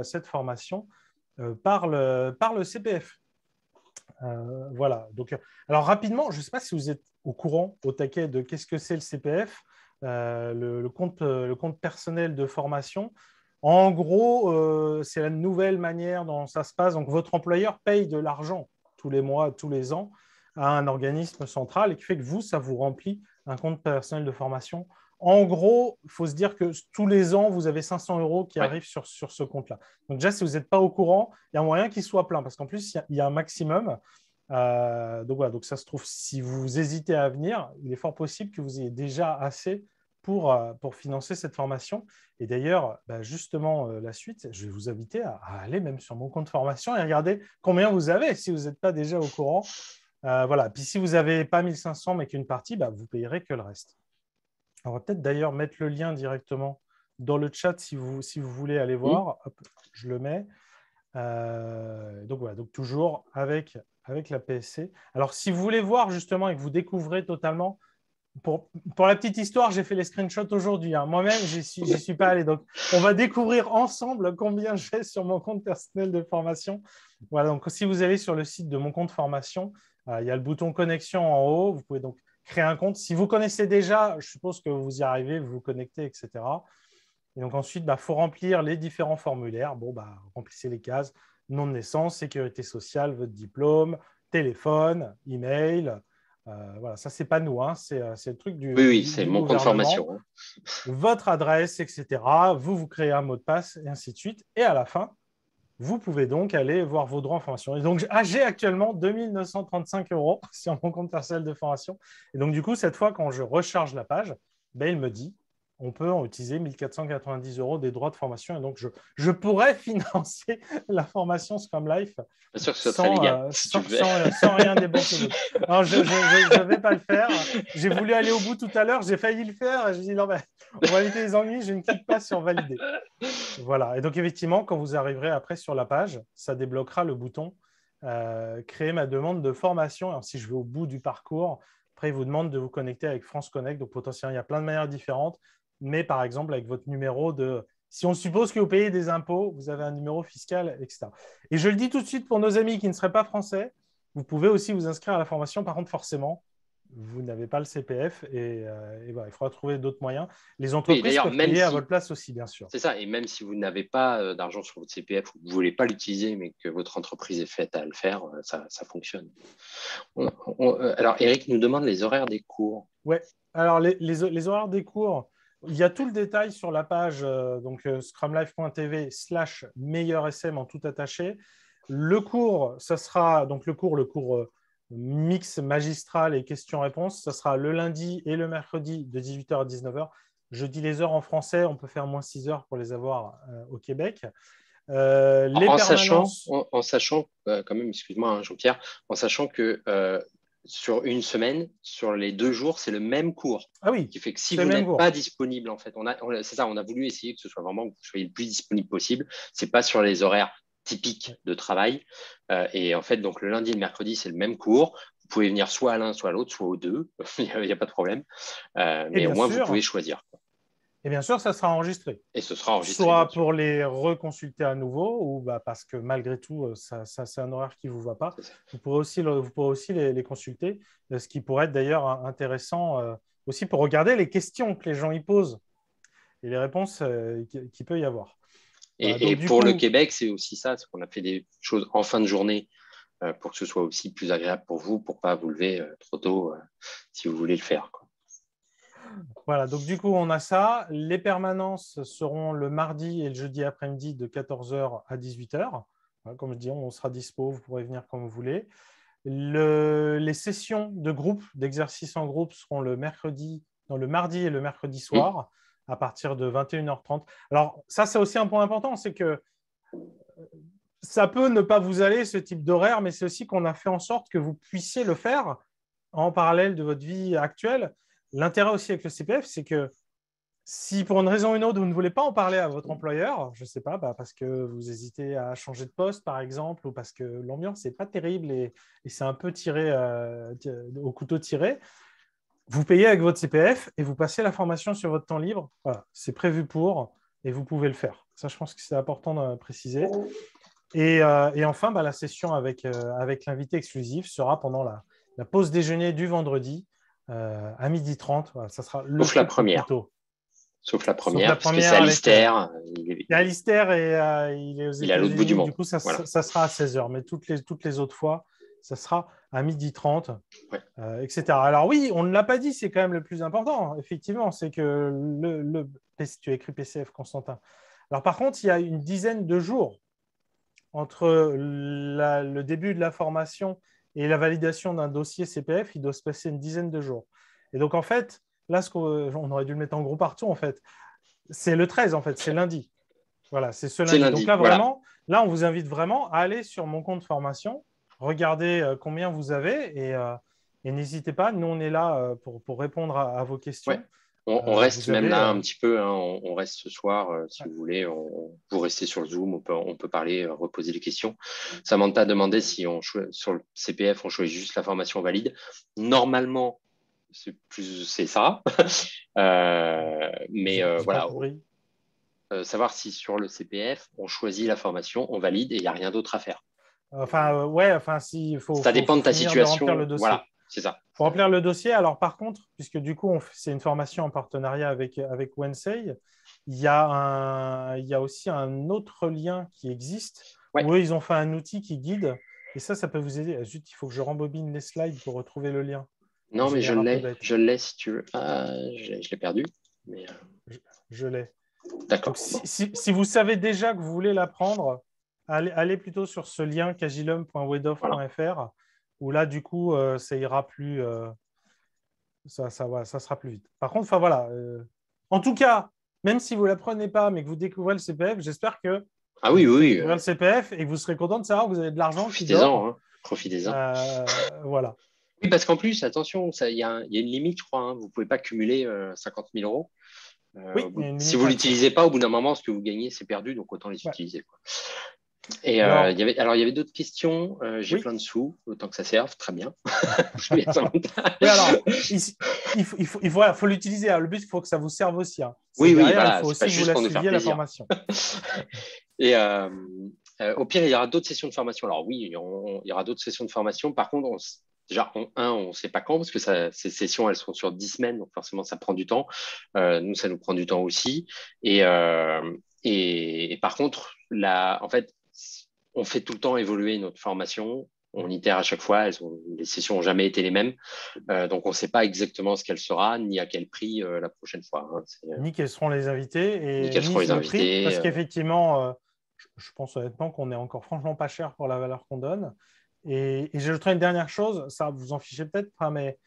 [SPEAKER 1] cette formation par le CPF. Voilà. Donc, alors rapidement, je ne sais pas si vous êtes au courant, au taquet de qu'est-ce que c'est le CPF, le compte personnel de formation. En gros, c'est la nouvelle manière dont ça se passe. Donc, votre employeur paye de l'argent tous les mois, tous les ans, à un organisme central et qui fait que vous, ça vous remplit un compte personnel de formation. En gros, il faut se dire que tous les ans, vous avez 500 euros qui arrivent sur ce compte-là. Donc déjà, si vous n'êtes pas au courant, il y a moyen qu'il soit plein parce qu'en plus, il y a un maximum. Donc voilà, donc ça se trouve, si vous hésitez à venir, il est fort possible que vous ayez déjà assez pour financer cette formation. Et d'ailleurs, justement, la suite, je vais vous inviter à aller même sur mon compte formation et regarder combien vous avez si vous n'êtes pas déjà au courant. Voilà. Puis si vous n'avez pas 1500 mais qu'une partie, vous payerez que le reste. On va peut-être d'ailleurs mettre le lien directement dans le chat si vous voulez aller voir. Hop, je le mets. Donc voilà, donc toujours avec la PSC. Alors si vous voulez voir justement et que vous découvrez totalement, pour la petite histoire, j'ai fait les screenshots aujourd'hui. Hein. Moi-même, j'y suis pas allé. Donc on va découvrir ensemble combien j'ai sur mon compte personnel de formation. Voilà, donc si vous allez sur le site de mon compte formation, il y a le bouton connexion en haut. Vous pouvez donc créer un compte. Si vous connaissez déjà, je suppose que vous y arrivez, vous vous connectez, etc. Et donc ensuite, il faut remplir les différents formulaires. Remplissez les cases, nom de naissance, sécurité sociale, votre diplôme, téléphone, email. Voilà, ça, c'est pas nous, hein, c'est le truc du
[SPEAKER 2] c'est mon compte formation. Hein.
[SPEAKER 1] Votre adresse, etc. Vous créez un mot de passe et ainsi de suite. Et à la fin, vous pouvez donc aller voir vos droits en formation. Et donc, j'ai actuellement 2 935 € sur mon compte personnel de formation. Et donc, du coup, cette fois, quand je recharge la page, il me dit on peut en utiliser 1490 € des droits de formation. Et donc, je pourrais financer la formation Scrum Life sans rien débloquer. Alors, je ne vais pas le faire. J'ai voulu aller au bout tout à l'heure. J'ai failli le faire. Je dis non, on va éviter les ennuis. Je ne clique pas sur valider. Voilà. Et donc, effectivement, quand vous arriverez après sur la page, ça débloquera le bouton créer ma demande de formation. Alors, si je vais au bout du parcours, après, il vous demande de vous connecter avec France Connect. Donc, potentiellement, il y a plein de manières différentes. Mais par exemple, avec votre numéro si on suppose que vous payez des impôts, vous avez un numéro fiscal, etc. Et je le dis tout de suite pour nos amis qui ne seraient pas français, vous pouvez aussi vous inscrire à la formation. Par contre, forcément, vous n'avez pas le CPF et voilà, il faudra trouver d'autres moyens. Les
[SPEAKER 2] Oui,
[SPEAKER 1] entreprises
[SPEAKER 2] d'ailleurs,
[SPEAKER 1] peuvent
[SPEAKER 2] même
[SPEAKER 1] payer à
[SPEAKER 2] si,
[SPEAKER 1] votre place aussi, bien sûr.
[SPEAKER 2] c'est ça, et même si vous n'avez pas d'argent sur votre CPF ou que vous ne voulez pas l'utiliser, mais que votre entreprise est faite à le faire, ça fonctionne. Alors, Eric nous demande les horaires des cours.
[SPEAKER 1] Ouais. Alors, les horaires des cours, il y a tout le détail sur la page scrumlife.tv/meilleur-SM en tout attaché. Le cours, ça sera donc le cours mix magistral et questions-réponses. Ça sera le lundi et le mercredi de 18h à 19h. Je dis les heures en français, on peut faire moins 6 heures pour les avoir au Québec.
[SPEAKER 2] En sachant quand même, excuse-moi, hein, Jean-Pierre, en sachant que sur une semaine, sur les 2 jours, c'est le même cours.
[SPEAKER 1] Ah oui,
[SPEAKER 2] qui fait que si
[SPEAKER 1] c'est
[SPEAKER 2] vous
[SPEAKER 1] le même
[SPEAKER 2] n'êtes
[SPEAKER 1] cours.
[SPEAKER 2] pas disponible, en fait, c'est ça, on a voulu essayer que ce soit vraiment que vous soyez le plus disponible possible. C'est pas sur les horaires typiques de travail. Et en fait, donc le lundi et le mercredi, c'est le même cours. Vous pouvez venir soit à l'un, soit à l'autre, soit aux deux. Il n'y a pas de problème. Mais au moins, vous pouvez choisir.
[SPEAKER 1] Et bien sûr, ça sera enregistré.
[SPEAKER 2] Et ce sera enregistré.
[SPEAKER 1] Soit pour les reconsulter à nouveau, ou parce que malgré tout, ça c'est un horaire qui ne vous va pas. Vous pourrez aussi les consulter, ce qui pourrait être d'ailleurs intéressant aussi pour regarder les questions que les gens y posent et les réponses qu'il peut y avoir.
[SPEAKER 2] Et pour le Québec, c'est aussi ça, c'est qu'on a fait des choses en fin de journée pour que ce soit aussi plus agréable pour vous, pour ne pas vous lever trop tôt si vous voulez le faire, quoi.
[SPEAKER 1] Voilà, donc du coup, on a ça. Les permanences seront le mardi et le jeudi après-midi de 14h à 18h. Voilà, comme je dis, on sera dispo, vous pourrez venir quand vous voulez. Les sessions de groupe, d'exercice en groupe seront le mardi et le mercredi soir à partir de 21h30. Alors, ça, c'est aussi un point important, c'est que ça peut ne pas vous aller, ce type d'horaire, mais c'est aussi qu'on a fait en sorte que vous puissiez le faire en parallèle de votre vie actuelle. L'intérêt aussi avec le CPF, c'est que si pour une raison ou une autre, vous ne voulez pas en parler à votre employeur, je ne sais pas, parce que vous hésitez à changer de poste, par exemple, ou parce que l'ambiance n'est pas terrible et c'est un peu tiré au couteau tiré, vous payez avec votre CPF et vous passez la formation sur votre temps libre. Voilà, c'est prévu pour et vous pouvez le faire. Ça, je pense que c'est important de préciser. Et enfin, la session avec l'invité exclusif sera pendant la pause déjeuner du vendredi à 12h30. Voilà, ça sera
[SPEAKER 2] Sauf la première. Sauf la première, parce que c'est Alistair.
[SPEAKER 1] Il y a Alistair et il est aux États-Unis.
[SPEAKER 2] Il est à l'autre bout du monde.
[SPEAKER 1] Du coup, ça sera à 16h. Mais toutes les autres fois, ça sera à 12h30, etc. Alors oui, on ne l'a pas dit, c'est quand même le plus important. Effectivement, c'est que tu as écrit PCF, Constantin. Alors par contre, il y a une dizaine de jours entre le début de la formation et la validation d'un dossier CPF, il doit se passer une dizaine de jours. Et donc, en fait, là, on aurait dû le mettre en gros partout, en fait. C'est le 13, en fait, c'est lundi. Voilà, c'est ce lundi. Donc là, vraiment, là, on vous invite vraiment à aller sur mon compte formation, regarder combien vous avez et n'hésitez pas, nous, on est là pour répondre à vos questions.
[SPEAKER 2] Ouais. On reste même là un petit peu, hein, on reste ce soir, si vous voulez, vous restez sur le Zoom, on peut parler, reposer les questions. Samantha demandait si sur le CPF, on choisit juste la formation valide. Normalement, c'est ça. Mais voilà, savoir si sur le CPF, on choisit la formation, on valide et il n'y a rien d'autre à faire.
[SPEAKER 1] Il faut.
[SPEAKER 2] Ça dépend de ta situation.
[SPEAKER 1] De remplir le dossier.
[SPEAKER 2] Voilà, c'est ça.
[SPEAKER 1] Il faut remplir le dossier. Alors, par contre, puisque du coup, c'est une formation en partenariat avec Wensei, il y a aussi un autre lien qui existe où eux, ils ont fait un outil qui guide. Et ça peut vous aider. Zut, il faut que je rembobine les slides pour retrouver le lien.
[SPEAKER 2] Non, mais je l'ai si tu veux. Je l'ai perdu. Mais...
[SPEAKER 1] Je l'ai.
[SPEAKER 2] D'accord.
[SPEAKER 1] Si vous savez déjà que vous voulez l'apprendre, allez plutôt sur ce lien cagilum.wedoff.fr où là, du coup, ça ira plus. Ça sera plus vite. Par contre, en tout cas, même si vous ne l'apprenez pas, mais que vous découvrez le CPF, j'espère que
[SPEAKER 2] vous
[SPEAKER 1] découvrirez le CPF et que vous serez content de savoir que vous avez de l'argent.
[SPEAKER 2] Profitez-en. Profitez-en.
[SPEAKER 1] Voilà.
[SPEAKER 2] Oui, parce qu'en plus, attention, il y a une limite, je crois. Hein. Vous ne pouvez pas cumuler 50 000 euros. Si vous ne l'utilisez pas, au bout d'un moment, ce que vous gagnez, c'est perdu, donc autant les utiliser, quoi. Et il y avait d'autres questions. J'ai plein de sous, autant que ça serve, très bien.
[SPEAKER 1] Il faut l'utiliser. Le but, il faut que ça vous serve aussi. Hein.
[SPEAKER 2] Voilà.
[SPEAKER 1] Il faut aussi que vous la suiviez la formation.
[SPEAKER 2] Et au pire, il y aura d'autres sessions de formation. Alors oui, il y aura d'autres sessions de formation. Par contre, déjà, on ne sait pas quand, parce que ces sessions, elles sont sur 10 semaines, donc forcément, ça prend du temps. Nous, ça nous prend du temps aussi. Et par contre, en fait, on fait tout le temps évoluer notre formation. On itère à chaque fois. Les sessions n'ont jamais été les mêmes. Donc, on ne sait pas exactement ce qu'elle sera, ni à quel prix la prochaine fois. Hein.
[SPEAKER 1] Ni quels seront les invités,
[SPEAKER 2] ni quels seront les
[SPEAKER 1] le
[SPEAKER 2] invités.
[SPEAKER 1] Prix, parce qu'effectivement, je pense honnêtement qu'on est encore franchement pas cher pour la valeur qu'on donne. Et j'ajouterai une dernière chose, ça vous en fichez peut-être pas, mais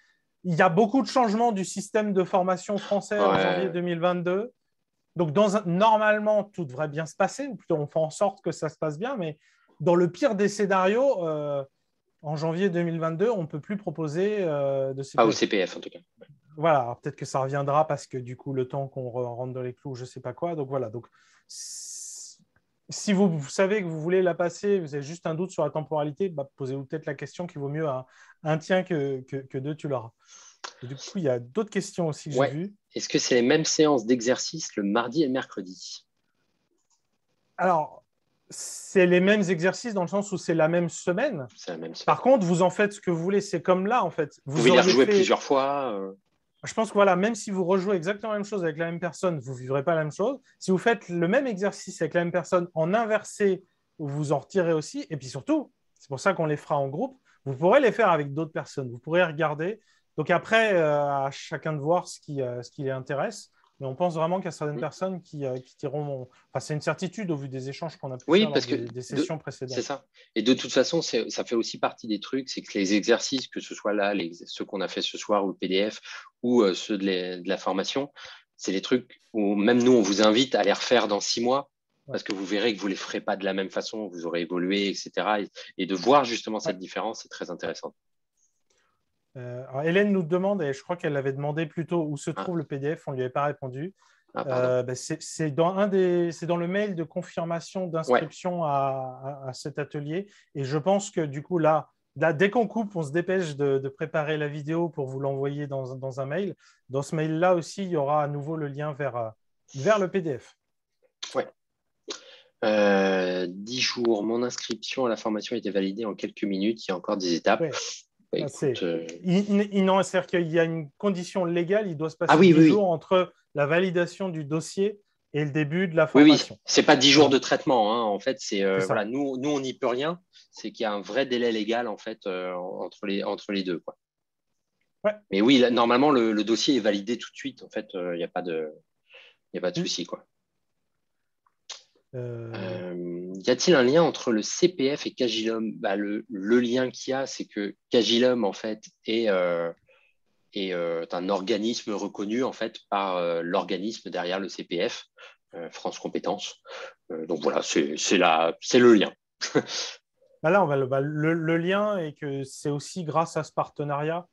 [SPEAKER 1] il y a beaucoup de changements du système de formation français en janvier 2022. Donc, normalement, tout devrait bien se passer, ou plutôt on fait en sorte que ça se passe bien, mais dans le pire des scénarios, en janvier 2022, on ne peut plus proposer de CPF.
[SPEAKER 2] Pas au CPF, en tout cas.
[SPEAKER 1] Voilà, peut-être que ça reviendra parce que du coup, le temps qu'on rentre dans les clous, je ne sais pas quoi. Donc voilà, donc si vous savez que vous voulez la passer, vous avez juste un doute sur la temporalité, posez-vous peut-être la question qu'il vaut mieux un tien que deux, tu l'auras. Et du coup, il y a d'autres questions aussi que j'ai vues.
[SPEAKER 2] Est-ce que c'est les mêmes séances d'exercice le mardi et le mercredi?
[SPEAKER 1] Alors, c'est les mêmes exercices dans le sens où c'est la même semaine.
[SPEAKER 2] C'est la même semaine.
[SPEAKER 1] Par contre, vous en faites ce que vous voulez. C'est comme là, en fait.
[SPEAKER 2] Vous pouvez les rejouer plusieurs fois.
[SPEAKER 1] Je pense que voilà, même si vous rejouez exactement la même chose avec la même personne, vous ne vivrez pas la même chose. Si vous faites le même exercice avec la même personne en inversé, vous en retirez aussi. Et puis surtout, c'est pour ça qu'on les fera en groupe, vous pourrez les faire avec d'autres personnes. Vous pourrez regarder. Donc après, à chacun de voir ce qui les intéresse. Mais on pense vraiment qu'il y a certaines personnes qui tireront. Enfin, c'est une certitude au vu des échanges qu'on a pu faire
[SPEAKER 2] parce que
[SPEAKER 1] des sessions précédentes.
[SPEAKER 2] C'est ça. Et de toute façon, ça fait aussi partie des trucs, c'est que les exercices, que ce soit là, ceux qu'on a fait ce soir ou le PDF, ou ceux de la formation, c'est les trucs où même nous, on vous invite à les refaire dans 6 mois, parce que vous verrez que vous ne les ferez pas de la même façon, vous aurez évolué, etc. Et de voir justement cette différence, c'est très intéressant.
[SPEAKER 1] Alors Hélène nous demande, et je crois qu'elle avait demandé plutôt où se trouve le PDF, on ne lui avait pas répondu. C'est dans le mail de confirmation d'inscription à cet atelier. Et je pense que du coup, là, dès qu'on coupe, on se dépêche de préparer la vidéo pour vous l'envoyer dans un mail. Dans ce mail-là aussi, il y aura à nouveau le lien vers le PDF.
[SPEAKER 2] Ouais. 10 jours, mon inscription à la formation a été validée en quelques minutes. Il y a encore des étapes.
[SPEAKER 1] Ouais. C'est-à-dire qu'il y a une condition légale, il doit se passer 10 jours entre la validation du dossier et le début de la formation.
[SPEAKER 2] Oui. Ce n'est pas 10 jours de traitement. Hein. En fait, voilà, nous, on n'y peut rien. C'est qu'il y a un vrai délai légal en fait, entre les deux. Quoi.
[SPEAKER 1] Ouais.
[SPEAKER 2] Mais oui, là, normalement, le dossier est validé tout de suite. En fait, il n'y a pas de souci. Quoi. Y a-t-il un lien entre le CPF et Cagilum? Le lien qu'il y a, c'est que Cagilum en fait est un organisme reconnu en fait par l'organisme derrière le CPF, France Compétences. Donc voilà, c'est le lien.
[SPEAKER 1] Le lien est que c'est aussi grâce à ce partenariat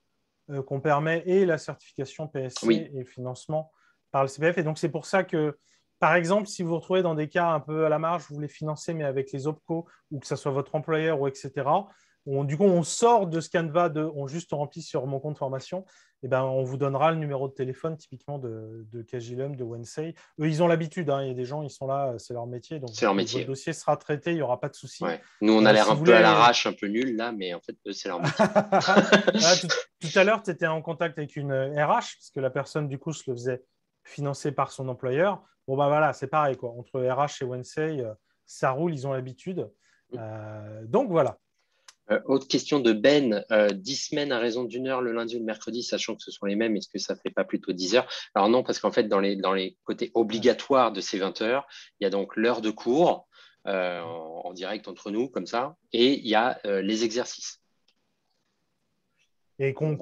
[SPEAKER 1] qu'on permet et la certification PSC et le financement par le CPF. Et donc c'est pour ça que par exemple, si vous vous retrouvez dans des cas un peu à la marge, vous voulez financer, mais avec les OPCO, ou que ce soit votre employeur, ou etc., du coup, on sort de ce canevas on juste remplit sur mon compte formation, et on vous donnera le numéro de téléphone typiquement de Cagilum, de Wensei. Eux, ils ont l'habitude, il y a des gens, ils sont là, c'est leur métier. Donc, votre dossier sera traité, il n'y aura pas de souci.
[SPEAKER 2] Ouais. Nous, on a l'air peu à l'arrache, un peu nul, là, mais en fait, c'est leur métier.
[SPEAKER 1] Tout à l'heure, tu étais en contact avec une RH, parce que la personne, du coup, se le faisait financer par son employeur. Bon, voilà, c'est pareil, quoi. Entre RH et Wensei, ça roule, ils ont l'habitude. Donc, voilà.
[SPEAKER 2] Autre question de Ben. 10 semaines à raison d'1 heure le lundi ou le mercredi, sachant que ce sont les mêmes, est-ce que ça ne fait pas plutôt 10 heures? Alors non, parce qu'en fait, dans les côtés obligatoires de ces 20 heures, il y a donc l'heure de cours en direct entre nous, comme ça, et il y a les exercices.
[SPEAKER 1] Et qu'on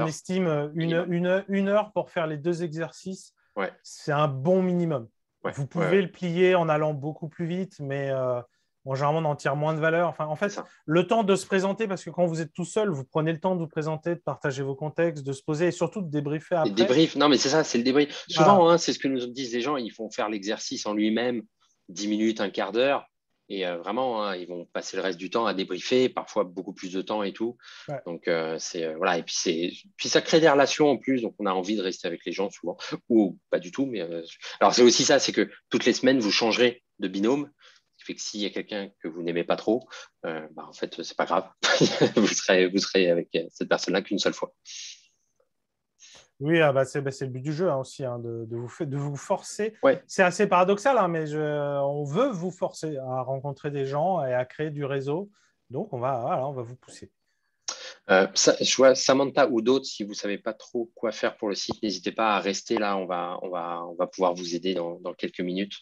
[SPEAKER 1] estime une heure pour faire les 2 exercices, c'est un bon minimum. Vous pouvez le plier en allant beaucoup plus vite, mais généralement, on en tire moins de valeur. Enfin, en fait, le temps de se présenter, parce que quand vous êtes tout seul, vous prenez le temps de vous présenter, de partager vos contextes, de se poser et surtout de débriefer après.
[SPEAKER 2] Non, mais c'est ça, c'est le débrief. Souvent, c'est ce que nous disent les gens, ils font faire l'exercice en lui-même 10 minutes, un quart d'heure. Et vraiment, ils vont passer le reste du temps à débriefer, parfois beaucoup plus de temps et tout. Ouais. Donc, voilà. Et puis ça crée des relations en plus. Donc, on a envie de rester avec les gens souvent. Ou pas du tout. Mais alors, c'est aussi ça, c'est que toutes les semaines, vous changerez de binôme. Ce qui qui fait que s'il y a quelqu'un que vous n'aimez pas trop, en fait, c'est pas grave. vous serez avec cette personne-là qu'une seule fois.
[SPEAKER 1] Oui, c'est le but du jeu aussi, de vous forcer.
[SPEAKER 2] Ouais.
[SPEAKER 1] C'est assez paradoxal, mais on veut vous forcer à rencontrer des gens et à créer du réseau. Donc, on va vous pousser.
[SPEAKER 2] Je vois Samantha ou d'autres, si vous ne savez pas trop quoi faire pour le site, n'hésitez pas à rester là. On va pouvoir vous aider dans quelques minutes.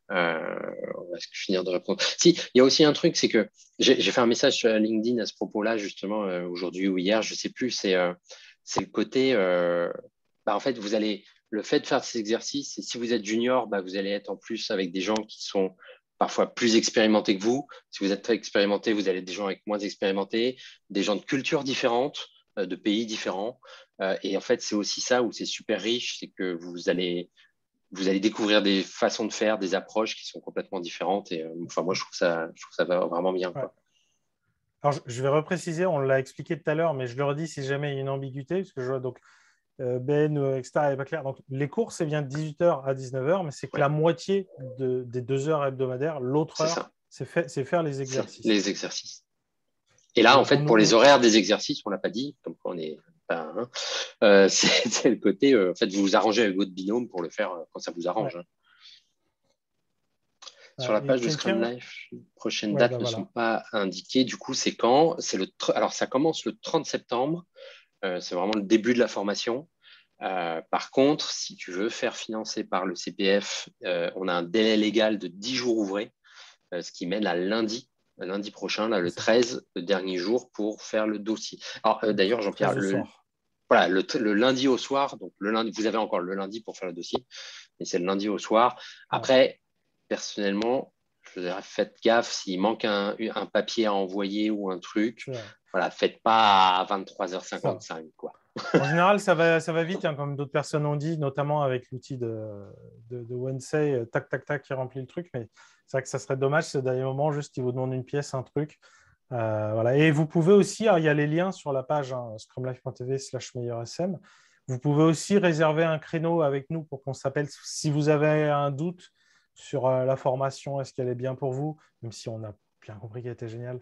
[SPEAKER 2] On va finir de répondre. Si, il y a aussi un truc, c'est que j'ai fait un message sur LinkedIn à ce propos-là, justement, aujourd'hui ou hier, je ne sais plus. C'est le côté, en fait, le fait de faire ces exercices, et si vous êtes junior, vous allez être en plus avec des gens qui sont parfois plus expérimentés que vous. Si vous êtes très expérimenté, vous allez être des gens avec moins expérimentés, des gens de cultures différentes, de pays différents. Et en fait, c'est aussi ça où c'est super riche, c'est que vous allez découvrir des façons de faire, des approches qui sont complètement différentes. Et moi, je trouve ça va vraiment bien. Quoi.
[SPEAKER 1] Alors, je vais repréciser, on l'a expliqué tout à l'heure, mais je le redis si jamais il y a une ambiguïté, parce que je vois donc Ben, etc., n'est pas clair. Donc, les cours, c'est bien de 18h à 19h, mais c'est que la moitié des 2 heures hebdomadaires, l'autre heure, c'est faire les exercices.
[SPEAKER 2] Les exercices. Et là, en fait, pour les horaires des exercices, on ne l'a pas dit, comme quoi on est pas. C'est le côté, en fait, vous vous arrangez avec votre binôme pour le faire quand ça vous arrange. Ouais. Sur la page de Scrum Life, les prochaines dates ne sont pas indiquées. Du coup, c'est quand? Alors, ça commence le 30 septembre. C'est vraiment le début de la formation. Par contre, si tu veux faire financer par le CPF, on a un délai légal de 10 jours ouvrés, ce qui mène à lundi prochain, là, le 13, le dernier jour pour faire le dossier. Alors, d'ailleurs, Jean-Pierre, le lundi au soir, donc le lundi, vous avez encore le lundi pour faire le dossier, mais c'est le lundi au soir. Après, personnellement, je vous dirais, faites gaffe s'il manque un papier à envoyer ou un truc. Voilà, faites pas à 23h55, quoi.
[SPEAKER 1] En général, ça va vite, comme d'autres personnes ont dit, notamment avec l'outil de Wednesday, tac, tac, tac, qui remplit le truc. Mais c'est vrai que ça serait dommage, ce dernier moment, juste qu'il vous demande une pièce, un truc. Voilà. Et vous pouvez aussi, il y a les liens sur la page scrumlife.tv/meilleursm. Vous pouvez aussi réserver un créneau avec nous pour qu'on s'appelle si vous avez un doute sur la formation, est-ce qu'elle est bien pour vous, même si on a bien compris qu'elle était géniale,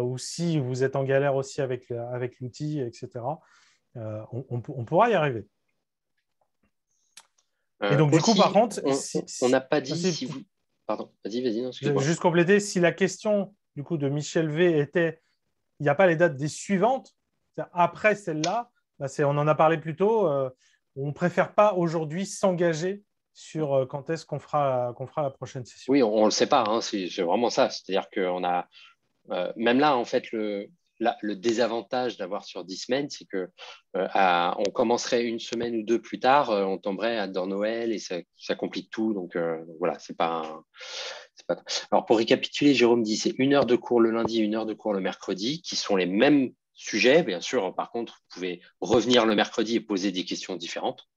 [SPEAKER 1] ou si vous êtes en galère aussi avec l'outil, etc. On pourra y arriver. Et donc,
[SPEAKER 2] aussi,
[SPEAKER 1] du coup, par contre,
[SPEAKER 2] on n'a pas dit si vous... Pardon, vas-y. Non,
[SPEAKER 1] je vais juste compléter. Si la question du coup de Michel V était, il n'y a pas les dates des suivantes, après celle-là, on en a parlé plus tôt, on ne préfère pas aujourd'hui s'engager sur quand est-ce qu'on fera la prochaine session.
[SPEAKER 2] Oui, on ne le sait pas, c'est vraiment ça. C'est-à-dire qu'on a, même là, en fait, le désavantage d'avoir sur 10 semaines, c'est que on commencerait une semaine ou deux plus tard, on tomberait dans Noël et ça complique tout. Donc voilà, c'est pas. Alors pour récapituler, Jérôme dit c'est 1 heure de cours le lundi, 1 heure de cours le mercredi, qui sont les mêmes sujets. Bien sûr, par contre, vous pouvez revenir le mercredi et poser des questions différentes,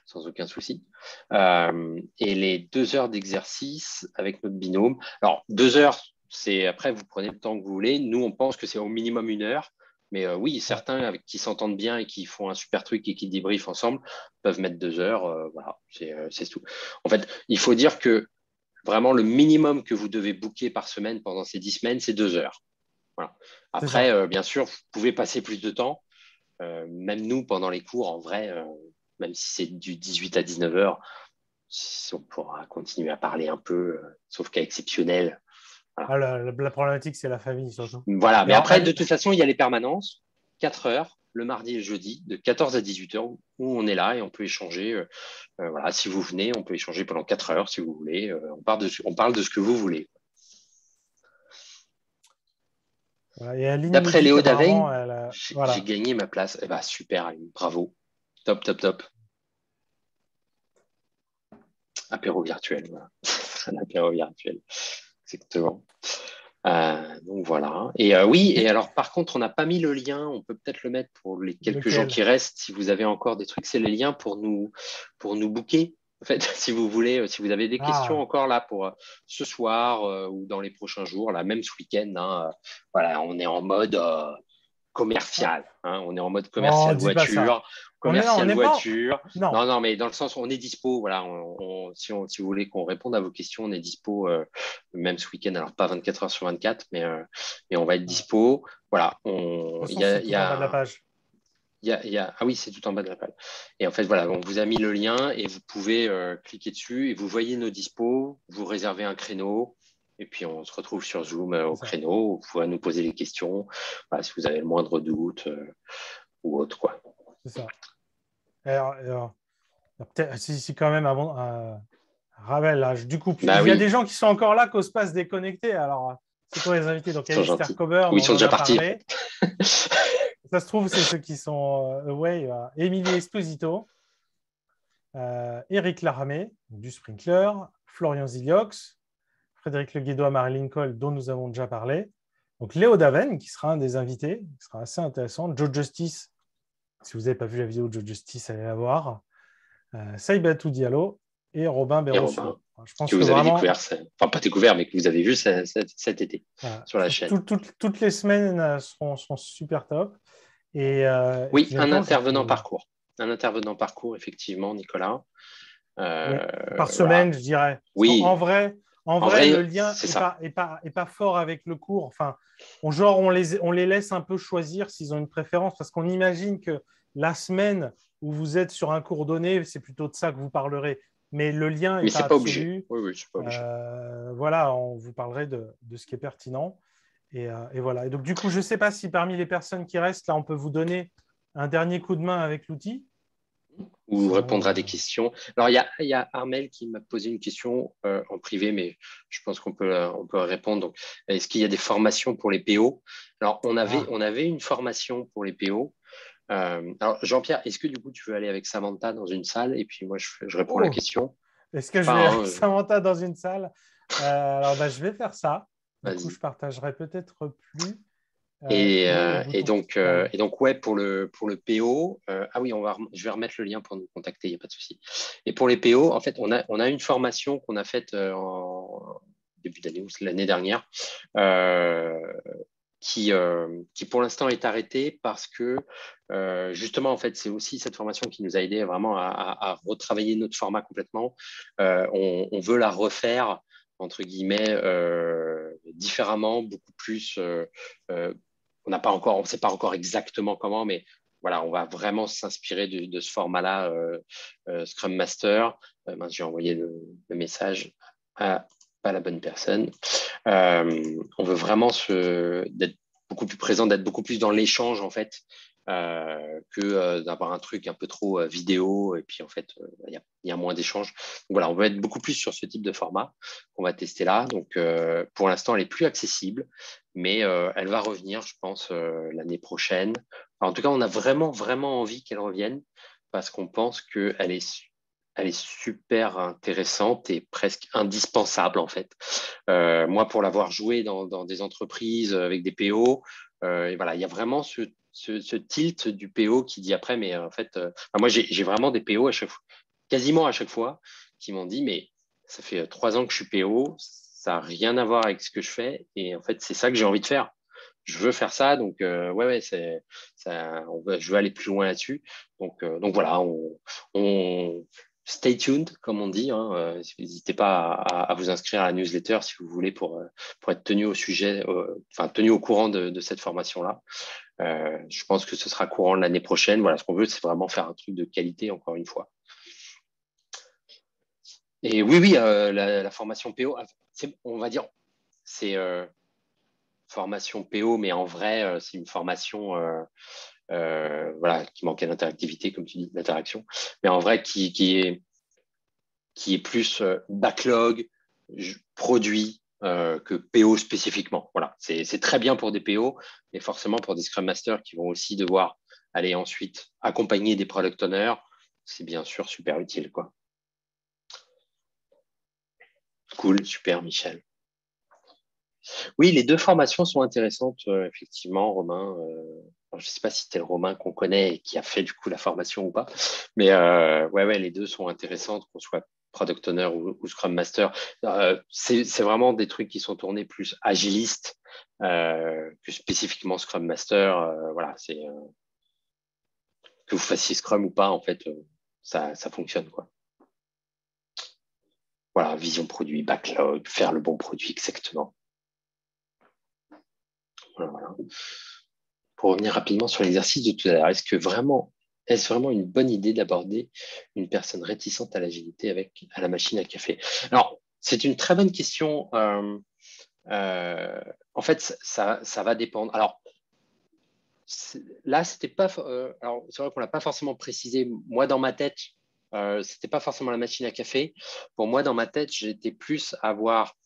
[SPEAKER 2] sans aucun souci. Et les 2 heures d'exercice avec notre binôme. Alors 2 heures, c'est après, vous prenez le temps que vous voulez. Nous, on pense que c'est au minimum 1 heure. Mais oui, certains qui s'entendent bien et qui font un super truc et qui débriefent ensemble peuvent mettre 2 heures. Voilà, c'est tout. En fait, il faut dire que vraiment, le minimum que vous devez booker par semaine pendant ces 10 semaines, c'est 2 heures. Voilà. Après, bien sûr, vous pouvez passer plus de temps. Même nous, pendant les cours, en vrai, même si c'est du 18 à 19 heures, on pourra continuer à parler un peu, sauf cas exceptionnel.
[SPEAKER 1] Voilà. La problématique, c'est la famille, surtout.
[SPEAKER 2] Voilà, mais après, de toute façon, il y a les permanences, 4 heures, le mardi et le jeudi, de 14 à 18 heures, où on est là et on peut échanger. Voilà, si vous venez, on peut échanger pendant 4 heures, si vous voulez. On parle de ce que vous voulez. Voilà, d'après Léo Daveille, j'ai gagné ma place. Eh ben, super, Aline, bravo. Top. Apéro virtuel, voilà. Un apéro virtuel. Exactement. Donc voilà. Et oui, et alors par contre, on n'a pas mis le lien, on peut peut-être le mettre pour les quelques gens qui restent, si vous avez encore des trucs, c'est les liens pour nous booker. En fait, si vous voulez, si vous avez des questions encore là pour ce soir ou dans les prochains jours, là, même ce week-end, voilà, on est en mode commercial. Hein, on est en mode commercial voiture. Commercial voiture. Non, mais dans le sens où on est dispo. Voilà, si vous voulez qu'on réponde à vos questions, on est dispo même ce week-end. Alors, pas 24 heures sur 24, mais on va être dispo. Voilà.
[SPEAKER 1] Il y a en bas de la page.
[SPEAKER 2] Ah oui, c'est tout en bas de la page. Et en fait, voilà, on vous a mis le lien et vous pouvez cliquer dessus et vous voyez nos dispos, vous réservez un créneau et puis on se retrouve sur Zoom au créneau. Vous pouvez nous poser des questions voilà, si vous avez le moindre doute ou autre, quoi.
[SPEAKER 1] C'est ça. Alors, si quand même avant Ravel, là, du coup, il y a des gens qui sont encore là, qui n'osent pas se déconnecter. Alors, c'est quoi les invités? Donc, Alistair Coburn,
[SPEAKER 2] ils sont déjà partis.
[SPEAKER 1] Ça se trouve, c'est ceux qui sont away. Émilie Esposito, Eric Laramé, du Sprinkler, Florian Ziliox, Frédéric Le Guédois, Marilyn Cole, dont nous avons déjà parlé. Donc, Léo Daven, qui sera un des invités, qui sera assez intéressant. Joe Justice, si vous n'avez pas vu la vidéo de Joe Justice, allez la voir. Saïbatou Diallo et Robin Berrousseau.
[SPEAKER 2] Je pense que vous avez découvert, enfin pas découvert, mais que vous avez vu cet été sur la chaîne.
[SPEAKER 1] Toutes les semaines seront super top.
[SPEAKER 2] Oui, un intervenant parcours. Un intervenant parcours, effectivement, Nicolas.
[SPEAKER 1] Par semaine, voilà. Je dirais.
[SPEAKER 2] Oui.
[SPEAKER 1] En vrai, le lien n'est pas fort avec le cours. Enfin, on les laisse un peu choisir s'ils ont une préférence, parce qu'on imagine que la semaine où vous êtes sur un cours donné, c'est plutôt de ça que vous parlerez. Mais le lien n'est pas absolu.
[SPEAKER 2] Oui, c'est pas obligé.
[SPEAKER 1] Voilà, on vous parlerait de ce qui est pertinent. Et voilà. Et donc, du coup, je ne sais pas si parmi les personnes qui restent, là, on peut vous donner un dernier coup de main avec l'outil.
[SPEAKER 2] Ou répondre à des questions. Alors, il y a Armel qui m'a posé une question en privé, mais je pense qu'on peut répondre. Donc, est-ce qu'il y a des formations pour les PO? Alors, on avait une formation pour les PO. Alors, Jean-Pierre, est-ce que du coup, tu veux aller avec Samantha dans une salle et puis moi, je réponds à la question?
[SPEAKER 1] Est-ce que je vais avec Samantha dans une salle? Alors, je vais faire ça. Du coup, je partagerai peut-être plus.
[SPEAKER 2] Et donc, ouais, pour le PO, oui, je vais remettre le lien pour nous contacter, il n'y a pas de souci. Et pour les PO, en fait, on a une formation qu'on a faite en début d'année ou l'année dernière, qui pour l'instant est arrêtée parce que justement, en fait, c'est aussi cette formation qui nous a aidé vraiment à retravailler notre format complètement. On veut la refaire entre guillemets différemment, beaucoup plus. On ne sait pas encore exactement comment, mais voilà, on va vraiment s'inspirer de ce format-là, Scrum Master. J'ai envoyé le message à pas la bonne personne. On veut vraiment d'être beaucoup plus présent, d'être beaucoup plus dans l'échange en fait, que d'avoir un truc un peu trop vidéo et puis en fait il y a moins d'échanges. Donc voilà, on veut être beaucoup plus sur ce type de format qu'on va tester là. Donc pour l'instant, elle est plus accessible, mais elle va revenir, je pense, l'année prochaine. Enfin, en tout cas, on a vraiment envie qu'elle revienne parce qu'on pense qu'elle est super intéressante et presque indispensable en fait. Moi, pour l'avoir joué dans des entreprises avec des PO, et voilà, il y a vraiment ce tilt du PO qui dit après, mais en fait, moi j'ai vraiment des PO quasiment à chaque fois, qui m'ont dit, mais ça fait 3 ans que je suis PO, ça n'a rien à voir avec ce que je fais, et en fait, c'est ça que j'ai envie de faire. Je veux faire ça, donc je veux aller plus loin là-dessus. Donc voilà, on stay tuned, comme on dit. N'hésitez pas à vous inscrire à la newsletter si vous voulez pour être tenu au sujet, tenu au courant de cette formation-là. Je pense que ce sera courant l'année prochaine. Voilà, ce qu'on veut, c'est vraiment faire un truc de qualité, encore une fois. Et oui, la formation PO, on va dire, c'est formation PO, mais en vrai, c'est une formation qui manquait d'interactivité, comme tu dis, d'interaction, mais en vrai qui est plus backlog, produit que PO spécifiquement. Voilà, c'est très bien pour des PO, mais forcément pour des Scrum Masters qui vont aussi devoir aller ensuite accompagner des Product Owners, c'est bien sûr super utile, quoi. Cool, super, Michel. Oui, les 2 formations sont intéressantes, effectivement, Romain. Je ne sais pas si c'était le Romain qu'on connaît et qui a fait du coup la formation ou pas, mais les 2 sont intéressantes, qu'on soit Product Owner ou Scrum Master. C'est vraiment des trucs qui sont tournés plus agilistes que spécifiquement Scrum Master. Voilà, c'est que vous fassiez Scrum ou pas, en fait, ça fonctionne, quoi. Voilà, vision produit, backlog, faire le bon produit exactement. Voilà. Pour revenir rapidement sur l'exercice de tout à l'heure, est-ce vraiment une bonne idée d'aborder une personne réticente à l'agilité à la machine à café? Alors, c'est une très bonne question. En fait, ça va dépendre. Alors, là, c'était pas. Alors, c'est vrai qu'on l'a pas forcément précisé. Moi, dans ma tête, c'était pas forcément la machine à café. Pour moi, dans ma tête, j'étais plus à avoir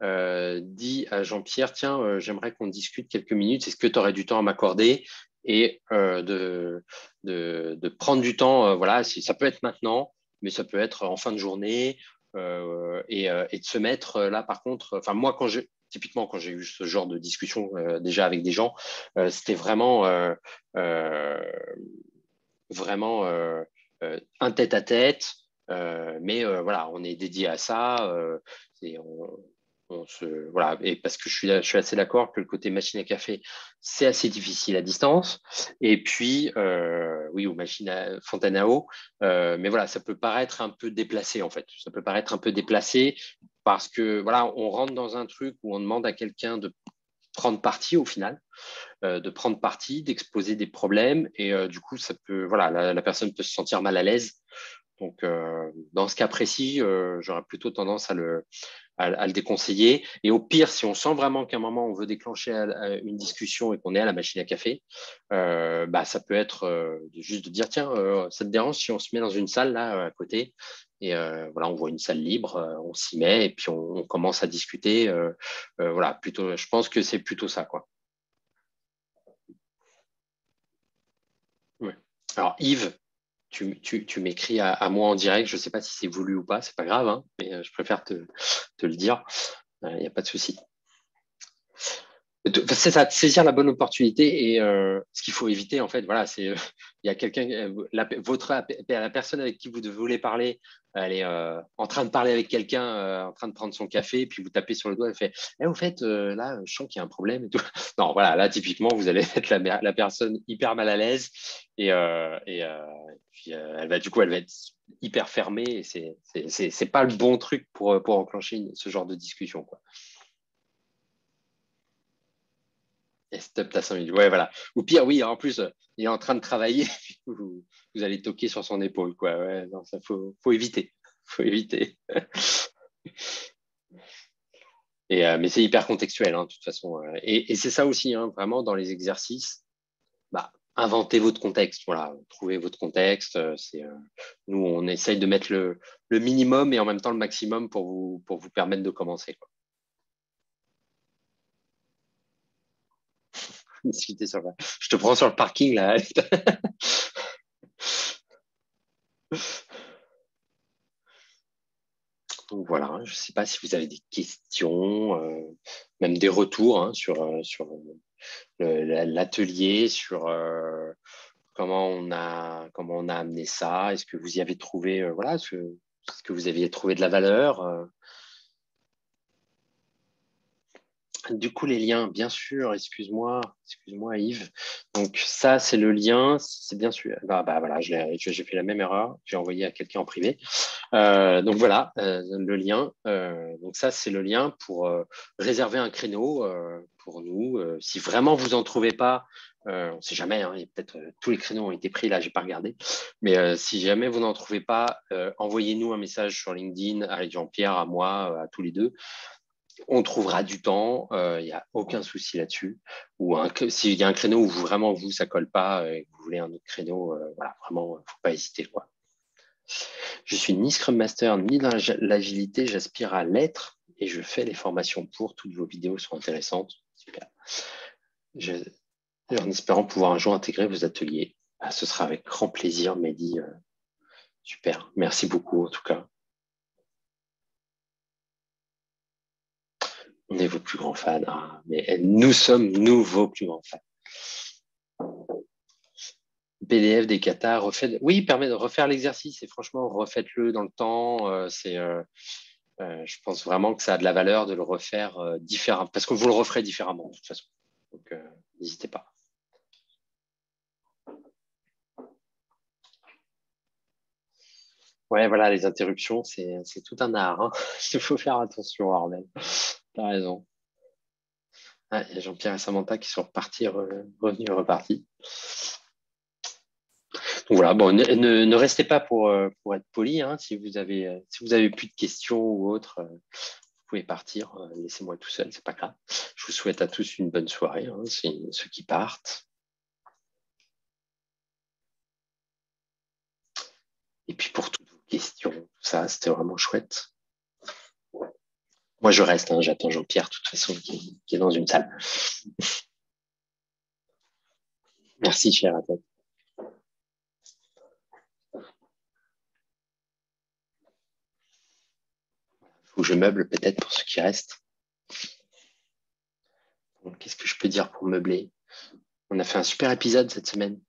[SPEAKER 2] dit à Jean-Pierre, tiens, j'aimerais qu'on discute quelques minutes. Est-ce que tu aurais du temps à m'accorder? Et de prendre du temps, voilà, ça peut être maintenant, mais ça peut être en fin de journée, et de se mettre là, par contre, enfin, moi, typiquement, quand j'ai eu ce genre de discussion déjà avec des gens, c'était vraiment, vraiment un tête-à-tête, mais voilà, on est dédié à ça. Et voilà, et parce que je suis assez d'accord que le côté machine à café, c'est assez difficile à distance. Et puis, oui, ou machine à fontaine à eau, mais voilà, ça peut paraître un peu déplacé en fait. Ça peut paraître un peu déplacé parce que voilà, on rentre dans un truc où on demande à quelqu'un de prendre parti au final, de prendre parti, d'exposer des problèmes, et du coup, ça peut, voilà, la personne peut se sentir mal à l'aise. Donc, dans ce cas précis, j'aurais plutôt tendance à le déconseiller. Et au pire, si on sent vraiment qu'à un moment, on veut déclencher une discussion et qu'on est à la machine à café, ça peut être juste de dire, tiens, ça te dérange si on se met dans une salle là à côté et voilà, on voit une salle libre, on s'y met et puis on commence à discuter. Voilà, plutôt, je pense que c'est plutôt ça, quoi. Ouais. Alors, Yves, tu m'écris à moi en direct. Je ne sais pas si c'est voulu ou pas, c'est pas grave, hein, mais je préfère te le dire. Il n'y a pas de souci. C'est ça, saisir la bonne opportunité et ce qu'il faut éviter, en fait, voilà, c'est il y a quelqu'un, la personne avec qui vous voulez parler, elle est en train de parler avec quelqu'un, en train de prendre son café, et puis vous tapez sur le doigt, elle fait, au fait, là, je sens qu'il y a un problème et tout. Non, voilà, là, typiquement, vous allez être la personne hyper mal à l'aise et puis elle va être hyper fermée et c'est pas le bon truc pour enclencher ce genre de discussion, quoi. Et stop, t'as 5 minutes. Ouais, voilà. Ou pire, oui, en plus, il est en train de travailler, vous allez toquer sur son épaule, quoi. Ouais, non, ça faut éviter. Faut éviter. Mais c'est hyper contextuel, hein, de toute façon. Et c'est ça aussi, hein, vraiment, dans les exercices, inventez votre contexte. Voilà, trouvez votre contexte. Nous, on essaye de mettre le minimum et en même temps le maximum pour vous permettre de commencer, quoi. Je te prends sur le parking là. Donc voilà, je ne sais pas si vous avez des questions, même des retours, hein, sur l'atelier, sur comment on a amené ça. Est-ce que vous y avez trouvé, voilà, est-ce que vous aviez trouvé de la valeur? Du coup, les liens, bien sûr, excuse-moi Yves. Donc ça, c'est le lien, c'est bien sûr. Voilà, j'ai fait la même erreur, j'ai envoyé à quelqu'un en privé. Donc voilà, le lien. Donc ça, c'est le lien pour réserver un créneau pour nous. Si vraiment vous en trouvez pas, on ne sait jamais, hein, peut-être tous les créneaux ont été pris, là, j'ai pas regardé. Mais si jamais vous n'en trouvez pas, envoyez-nous un message sur LinkedIn à Jean-Pierre, à moi, à tous les deux. On trouvera du temps, il n'y a aucun souci là-dessus. Ou s'il y a un créneau où vraiment ça colle pas et que vous voulez un autre créneau, voilà, vraiment, il ne faut pas hésiter, quoi. Je suis ni Scrum Master ni dans l'agilité, j'aspire à l'être et je fais les formations pour. Toutes vos vidéos sont intéressantes. Super. En espérant pouvoir un jour intégrer vos ateliers. Ce sera avec grand plaisir, Mehdi. Super. Merci beaucoup en tout cas. On est vos plus grands fans, hein, mais nous sommes vos plus grands fans. PDF des katas, oui, permet de refaire l'exercice et franchement, refaites-le dans le temps. Je pense vraiment que ça a de la valeur de le refaire différemment, parce que vous le referez différemment de toute façon. Donc, n'hésitez pas. Ouais, voilà, les interruptions, c'est tout un art. Hein. Il faut faire attention, Armel. Tu as raison. Ah, il y a Jean-Pierre et Samantha qui sont repartis, revenus et repartis. Donc voilà, bon, ne restez pas pour être poli. Hein, si vous avez plus de questions ou autres, vous pouvez partir. Laissez-moi tout seul, c'est pas grave. Je vous souhaite à tous une bonne soirée, hein, ceux qui partent. Et puis pour toutes vos questions, tout ça, c'était vraiment chouette. Moi, je reste, hein, j'attends Jean-Pierre, de toute façon, qui est dans une salle. Merci, cher Athènes. Faut que je meuble peut-être pour ceux qui restent. Qu'est-ce que je peux dire pour meubler? On a fait un super épisode cette semaine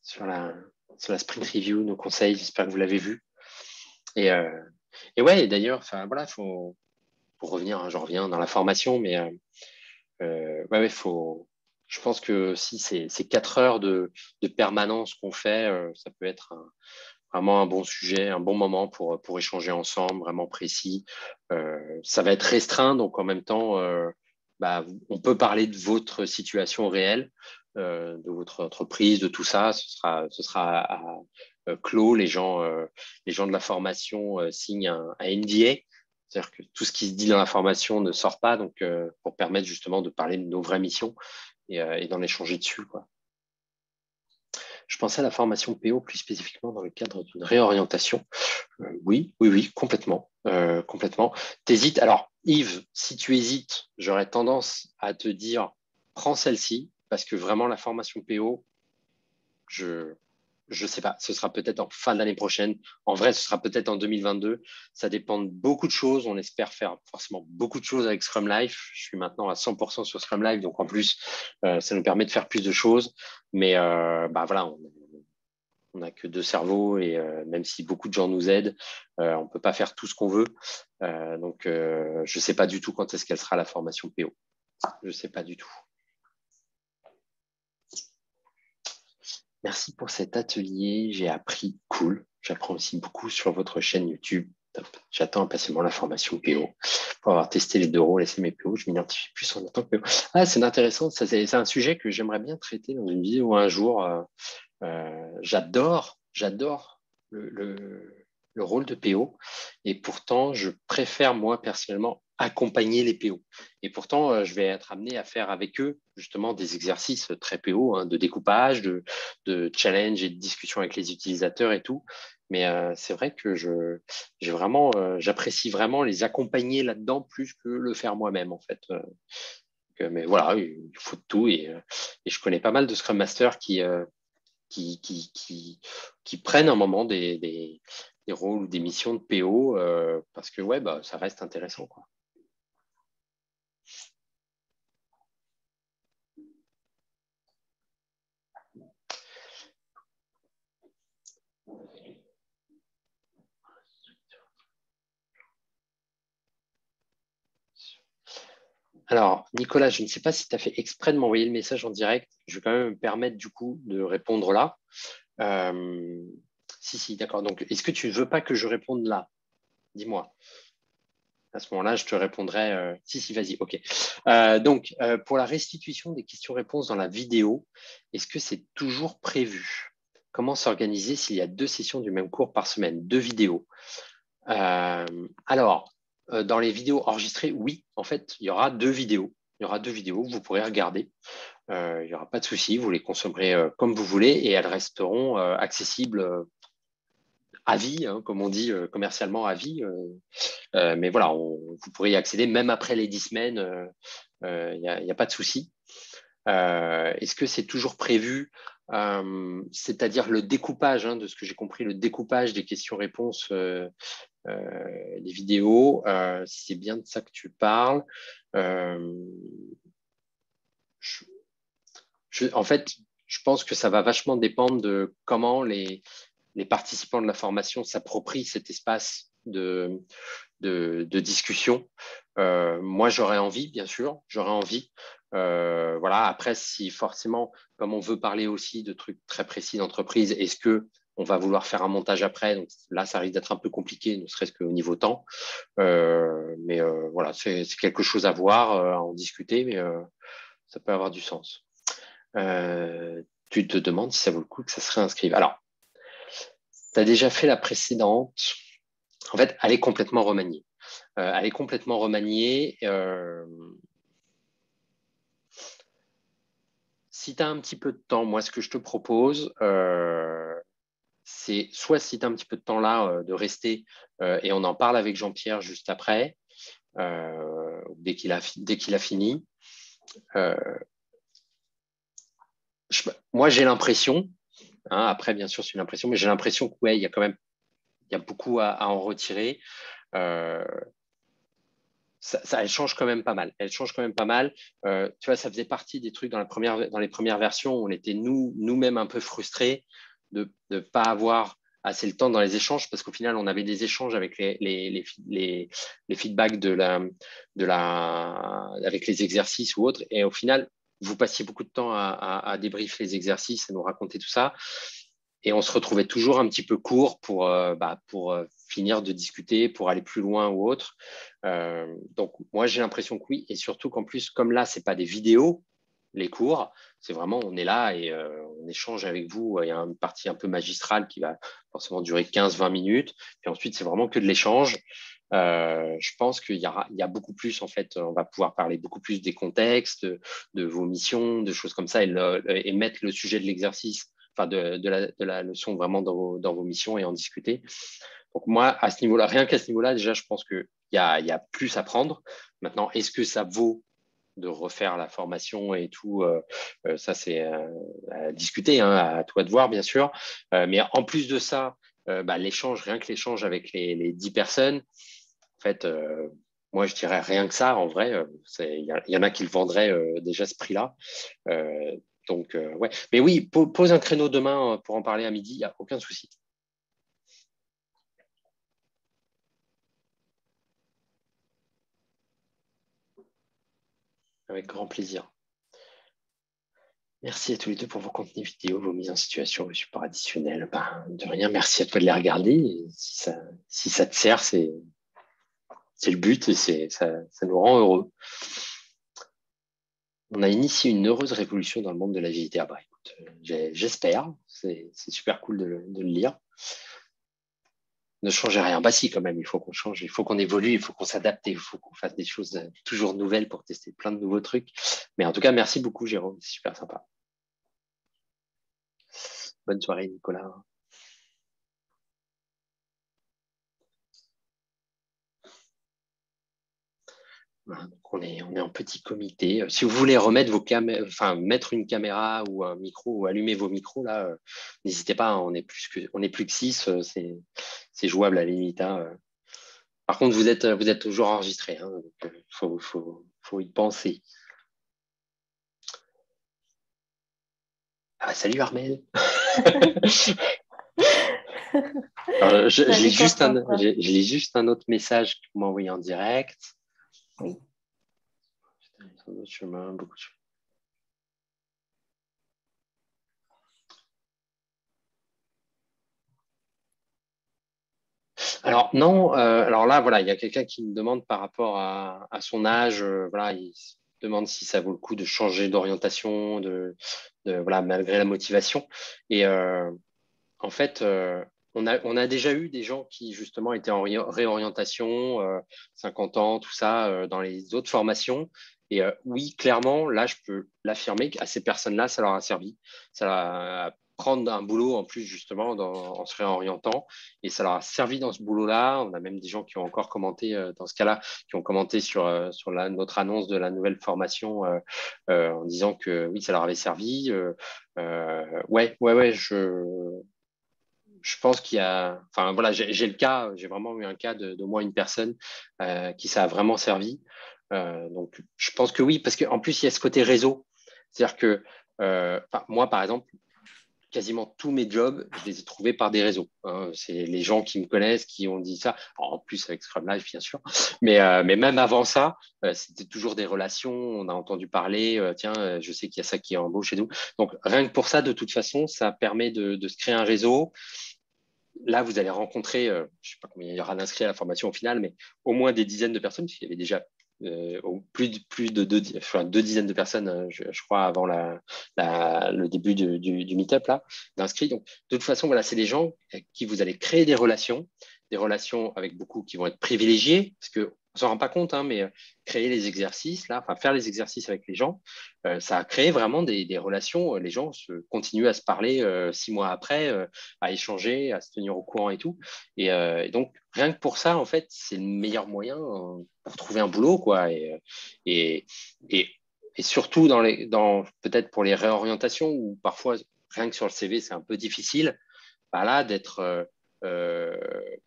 [SPEAKER 2] sur la sprint review, nos conseils. J'espère que vous l'avez vu. Et ouais, d'ailleurs, enfin voilà, pour revenir, hein, j'en reviens dans la formation, mais ouais, je pense que si ces 4 heures de permanence qu'on fait, ça peut être vraiment un bon sujet, un bon moment pour échanger ensemble, vraiment précis. Ça va être restreint, donc en même temps, on peut parler de votre situation réelle, de votre entreprise, de tout ça. Ce sera clos. Les gens de la formation signent un NDA. C'est-à-dire que tout ce qui se dit dans la formation ne sort pas, donc pour permettre justement de parler de nos vraies missions et d'en échanger dessus, quoi. Je pensais à la formation PO plus spécifiquement dans le cadre d'une réorientation. Oui, complètement. Complètement. T'hésites. Alors, Yves, si tu hésites, j'aurais tendance à te dire prends celle-ci, parce que vraiment la formation PO, je sais pas, ce sera peut-être en fin d'année prochaine. En vrai, ce sera peut-être en 2022. Ça dépend de beaucoup de choses. On espère faire forcément beaucoup de choses avec Scrum Life. Je suis maintenant à 100% sur Scrum Life, donc en plus, ça nous permet de faire plus de choses. Mais voilà, on n'a que 2 cerveaux et même si beaucoup de gens nous aident, on ne peut pas faire tout ce qu'on veut. Donc, je ne sais pas du tout quand est-ce qu'elle sera la formation PO. Je ne sais pas du tout. Merci pour cet atelier. J'ai appris. Cool. J'apprends aussi beaucoup sur votre chaîne YouTube. Top. J'attends impatiemment la formation PO. Pour avoir testé les 2 rôles et mes PO, je m'identifie plus en tant que PO. Ah, c'est intéressant. C'est un sujet que j'aimerais bien traiter dans une vidéo un jour. J'adore le rôle de PO et pourtant, je préfère moi personnellement accompagner les PO. Et pourtant, je vais être amené à faire avec eux justement des exercices très PO, hein, de découpage, de challenge et de discussion avec les utilisateurs et tout. Mais c'est vrai que j'apprécie vraiment les accompagner là-dedans plus que le faire moi-même en fait. Mais voilà, il faut de tout et je connais pas mal de Scrum Masters qui prennent un moment des rôles ou des missions de PO parce que ouais, ça reste intéressant, quoi. Alors, Nicolas, je ne sais pas si tu as fait exprès de m'envoyer le message en direct. Je vais quand même me permettre du coup de répondre là. Si, d'accord. Donc, est-ce que tu ne veux pas que je réponde là? Dis-moi. À ce moment-là, je te répondrai. Si, vas-y, OK. Donc, pour la restitution des questions-réponses dans la vidéo, est-ce que c'est toujours prévu? Comment s'organiser s'il y a 2 sessions du même cours par semaine, 2 vidéos? Alors, dans les vidéos enregistrées, oui, en fait, il y aura 2 vidéos. Il y aura 2 vidéos, vous pourrez regarder. Il n'y aura pas de souci, vous les consommerez comme vous voulez et elles resteront accessibles à vie, hein, comme on dit commercialement à vie. Mais voilà, vous pourrez y accéder même après les 10 semaines, il n'y a pas de souci. Est-ce que c'est toujours prévu? C'est-à-dire le découpage, hein, de ce que j'ai compris, le découpage des questions-réponses, les vidéos, si c'est bien de ça que tu parles. En fait, je pense que ça va vachement dépendre de comment les participants de la formation s'approprient cet espace de discussion. Moi, j'aurais envie, bien sûr, j'aurais envie. Voilà. Après, si forcément, comme on veut parler aussi de trucs très précis d'entreprise, est-ce que on va vouloir faire un montage après? Donc là, ça risque d'être un peu compliqué, ne serait-ce qu'au niveau temps. Mais voilà, c'est quelque chose à voir, à en discuter, mais ça peut avoir du sens. Tu te demandes si ça vaut le coup que ça se réinscrive. Alors, tu as déjà fait la précédente. En fait, elle est complètement remaniée. Elle est complètement remaniée. Si tu as un petit peu de temps, moi, ce que je te propose, c'est soit si tu as un petit peu de temps là, de rester et on en parle avec Jean-Pierre juste après, dès qu'il a fini. Moi, j'ai l'impression, après, bien sûr, c'est une impression, mais j'ai l'impression que ouais, il y a beaucoup à en retirer. Elle change quand même pas mal. Elle change quand même pas mal. Tu vois, ça faisait partie des trucs dans les premières versions où on était nous-mêmes un peu frustrés de ne pas avoir assez le temps dans les échanges parce qu'au final, on avait des échanges avec les feedbacks avec les exercices ou autres. Et au final, vous passiez beaucoup de temps à débriefer les exercices, à nous raconter tout ça. Et on se retrouvait toujours un petit peu court pour finir de discuter, pour aller plus loin ou autre. Donc, moi, j'ai l'impression que oui. Et surtout qu'en plus, comme là, ce n'est pas des vidéos, les cours, c'est vraiment, on est là et on échange avec vous. Il y a une partie un peu magistrale qui va forcément durer 15-20 minutes. Puis ensuite, c'est vraiment que de l'échange. Je pense qu'il y a beaucoup plus, en fait, on va pouvoir parler beaucoup plus des contextes, de vos missions, de choses comme ça et mettre le sujet de l'exercice, enfin de la leçon vraiment dans vos missions et en discuter. Donc moi, à ce niveau-là, rien qu'à ce niveau-là, déjà, je pense qu'il y a plus à prendre. Maintenant, est-ce que ça vaut de refaire la formation et tout, ça c'est à discuter, à toi de voir bien sûr. Mais en plus de ça, l'échange, rien que l'échange avec les 10 personnes, en fait, moi je dirais rien que ça, en vrai, il y en a qui le vendraient déjà ce prix-là. Donc, ouais. Mais oui, pose un créneau demain pour en parler à midi, il n'y a aucun souci. Avec grand plaisir. Merci à tous les deux pour vos contenus vidéo, vos mises en situation, vos supports additionnels. De rien, merci à toi de les regarder. Et si ça te sert, c'est le but et ça nous rend heureux. On a initié une heureuse révolution dans le monde de l'agilité. Écoute, j'espère. C'est super cool de le lire. Ne changez rien. Si, quand même, il faut qu'on change, il faut qu'on évolue, il faut qu'on s'adapte, il faut qu'on fasse des choses toujours nouvelles pour tester plein de nouveaux trucs. Mais en tout cas, merci beaucoup, Jérôme. C'est super sympa. Bonne soirée, Nicolas. Voilà, donc on est en petit comité. Si vous voulez remettre mettre une caméra ou un micro ou allumer vos micros, là, n'hésitez pas, on est plus que 6, c'est jouable à la limite. Par contre, vous êtes toujours enregistré, donc faut y penser. Salut Armel. Alors, je lis juste un autre message que vous m'envoyez en direct.
[SPEAKER 9] Oui.
[SPEAKER 2] Beaucoup de chemin. Alors non, alors là, voilà, il y a quelqu'un qui me demande par rapport à son âge, voilà, il se demande si ça vaut le coup de changer d'orientation, voilà, malgré la motivation. Et en fait, on a déjà eu des gens qui justement étaient en réorientation, 50 ans, tout ça, dans les autres formations. Et oui, clairement, là, je peux l'affirmer qu'à ces personnes-là, ça leur a servi. Ça leur a prendre un boulot en plus, justement, en se réorientant. Et ça leur a servi dans ce boulot-là. On a même des gens qui ont encore commenté, dans ce cas-là, qui ont commenté sur notre annonce de la nouvelle formation en disant que oui, ça leur avait servi. Ouais, je pense qu'il y a, enfin voilà, j'ai vraiment eu un cas d'au moins une personne qui ça a vraiment servi. Donc, je pense que oui, parce qu'en plus, il y a ce côté réseau. C'est-à-dire que moi, par exemple, quasiment tous mes jobs, je les ai trouvés par des réseaux. Hein. C'est les gens qui me connaissent, qui ont dit ça. En plus avec Scrum Life, bien sûr. Mais même avant ça, c'était toujours des relations. On a entendu parler, tiens, je sais qu'il y a ça qui est en embauche et tout. Donc, rien que pour ça, de toute façon, ça permet de se créer un réseau. Là, vous allez rencontrer, je ne sais pas combien il y aura d'inscrits à la formation au final, mais au moins des dizaines de personnes, parce qu'il y avait déjà plus de deux dizaines de personnes, je crois, avant le début du meet-up là, d'inscrits. Donc, de toute façon, voilà, c'est des gens avec qui vous allez créer des relations avec beaucoup qui vont être privilégiées, parce que on s'en rend pas compte, hein, mais créer les exercices, là, enfin faire les exercices avec les gens, ça a créé vraiment des relations. Les gens continuent à se parler 6 mois après, à échanger, à se tenir au courant et tout. Et donc, rien que pour ça, en fait, c'est le meilleur moyen pour trouver un boulot, quoi. Et surtout peut-être pour les réorientations, où parfois, rien que sur le CV, c'est un peu difficile, bah là, d'être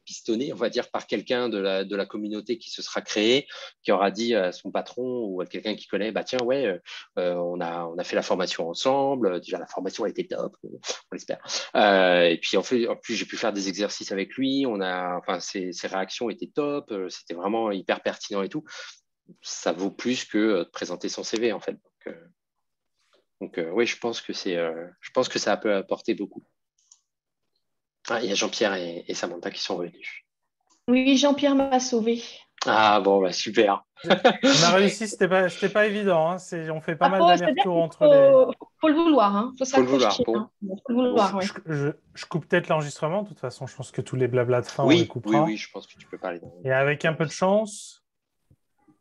[SPEAKER 2] pistonné, on va dire, par quelqu'un de la communauté qui se sera créée, qui aura dit à son patron ou à quelqu'un qui connaît, bah tiens, ouais, on a fait la formation ensemble, déjà la formation a été top, on l'espère. Et puis en plus, j'ai pu faire des exercices avec lui, ses réactions étaient top, c'était vraiment hyper pertinent et tout. Ça vaut plus que de présenter son CV, en fait. Donc oui, je pense que ça peut apporter beaucoup. Ah, il y a Jean-Pierre et Samantha qui sont revenus.
[SPEAKER 9] Oui, Jean-Pierre m'a sauvé.
[SPEAKER 2] Ah bon, bah, super.
[SPEAKER 1] On a réussi, c'était pas évident. Hein. On fait pas mal d'allers-retours entre
[SPEAKER 9] faut le vouloir, hein. Faut s'accrocher.
[SPEAKER 2] Bon.
[SPEAKER 9] Faut le vouloir, ouais.
[SPEAKER 1] Je coupe peut-être l'enregistrement. De toute façon, je pense que tous les blablas de fin, on
[SPEAKER 2] oui,
[SPEAKER 1] les coupera.
[SPEAKER 2] Oui, je pense que tu peux parler.
[SPEAKER 1] Et avec un peu de chance,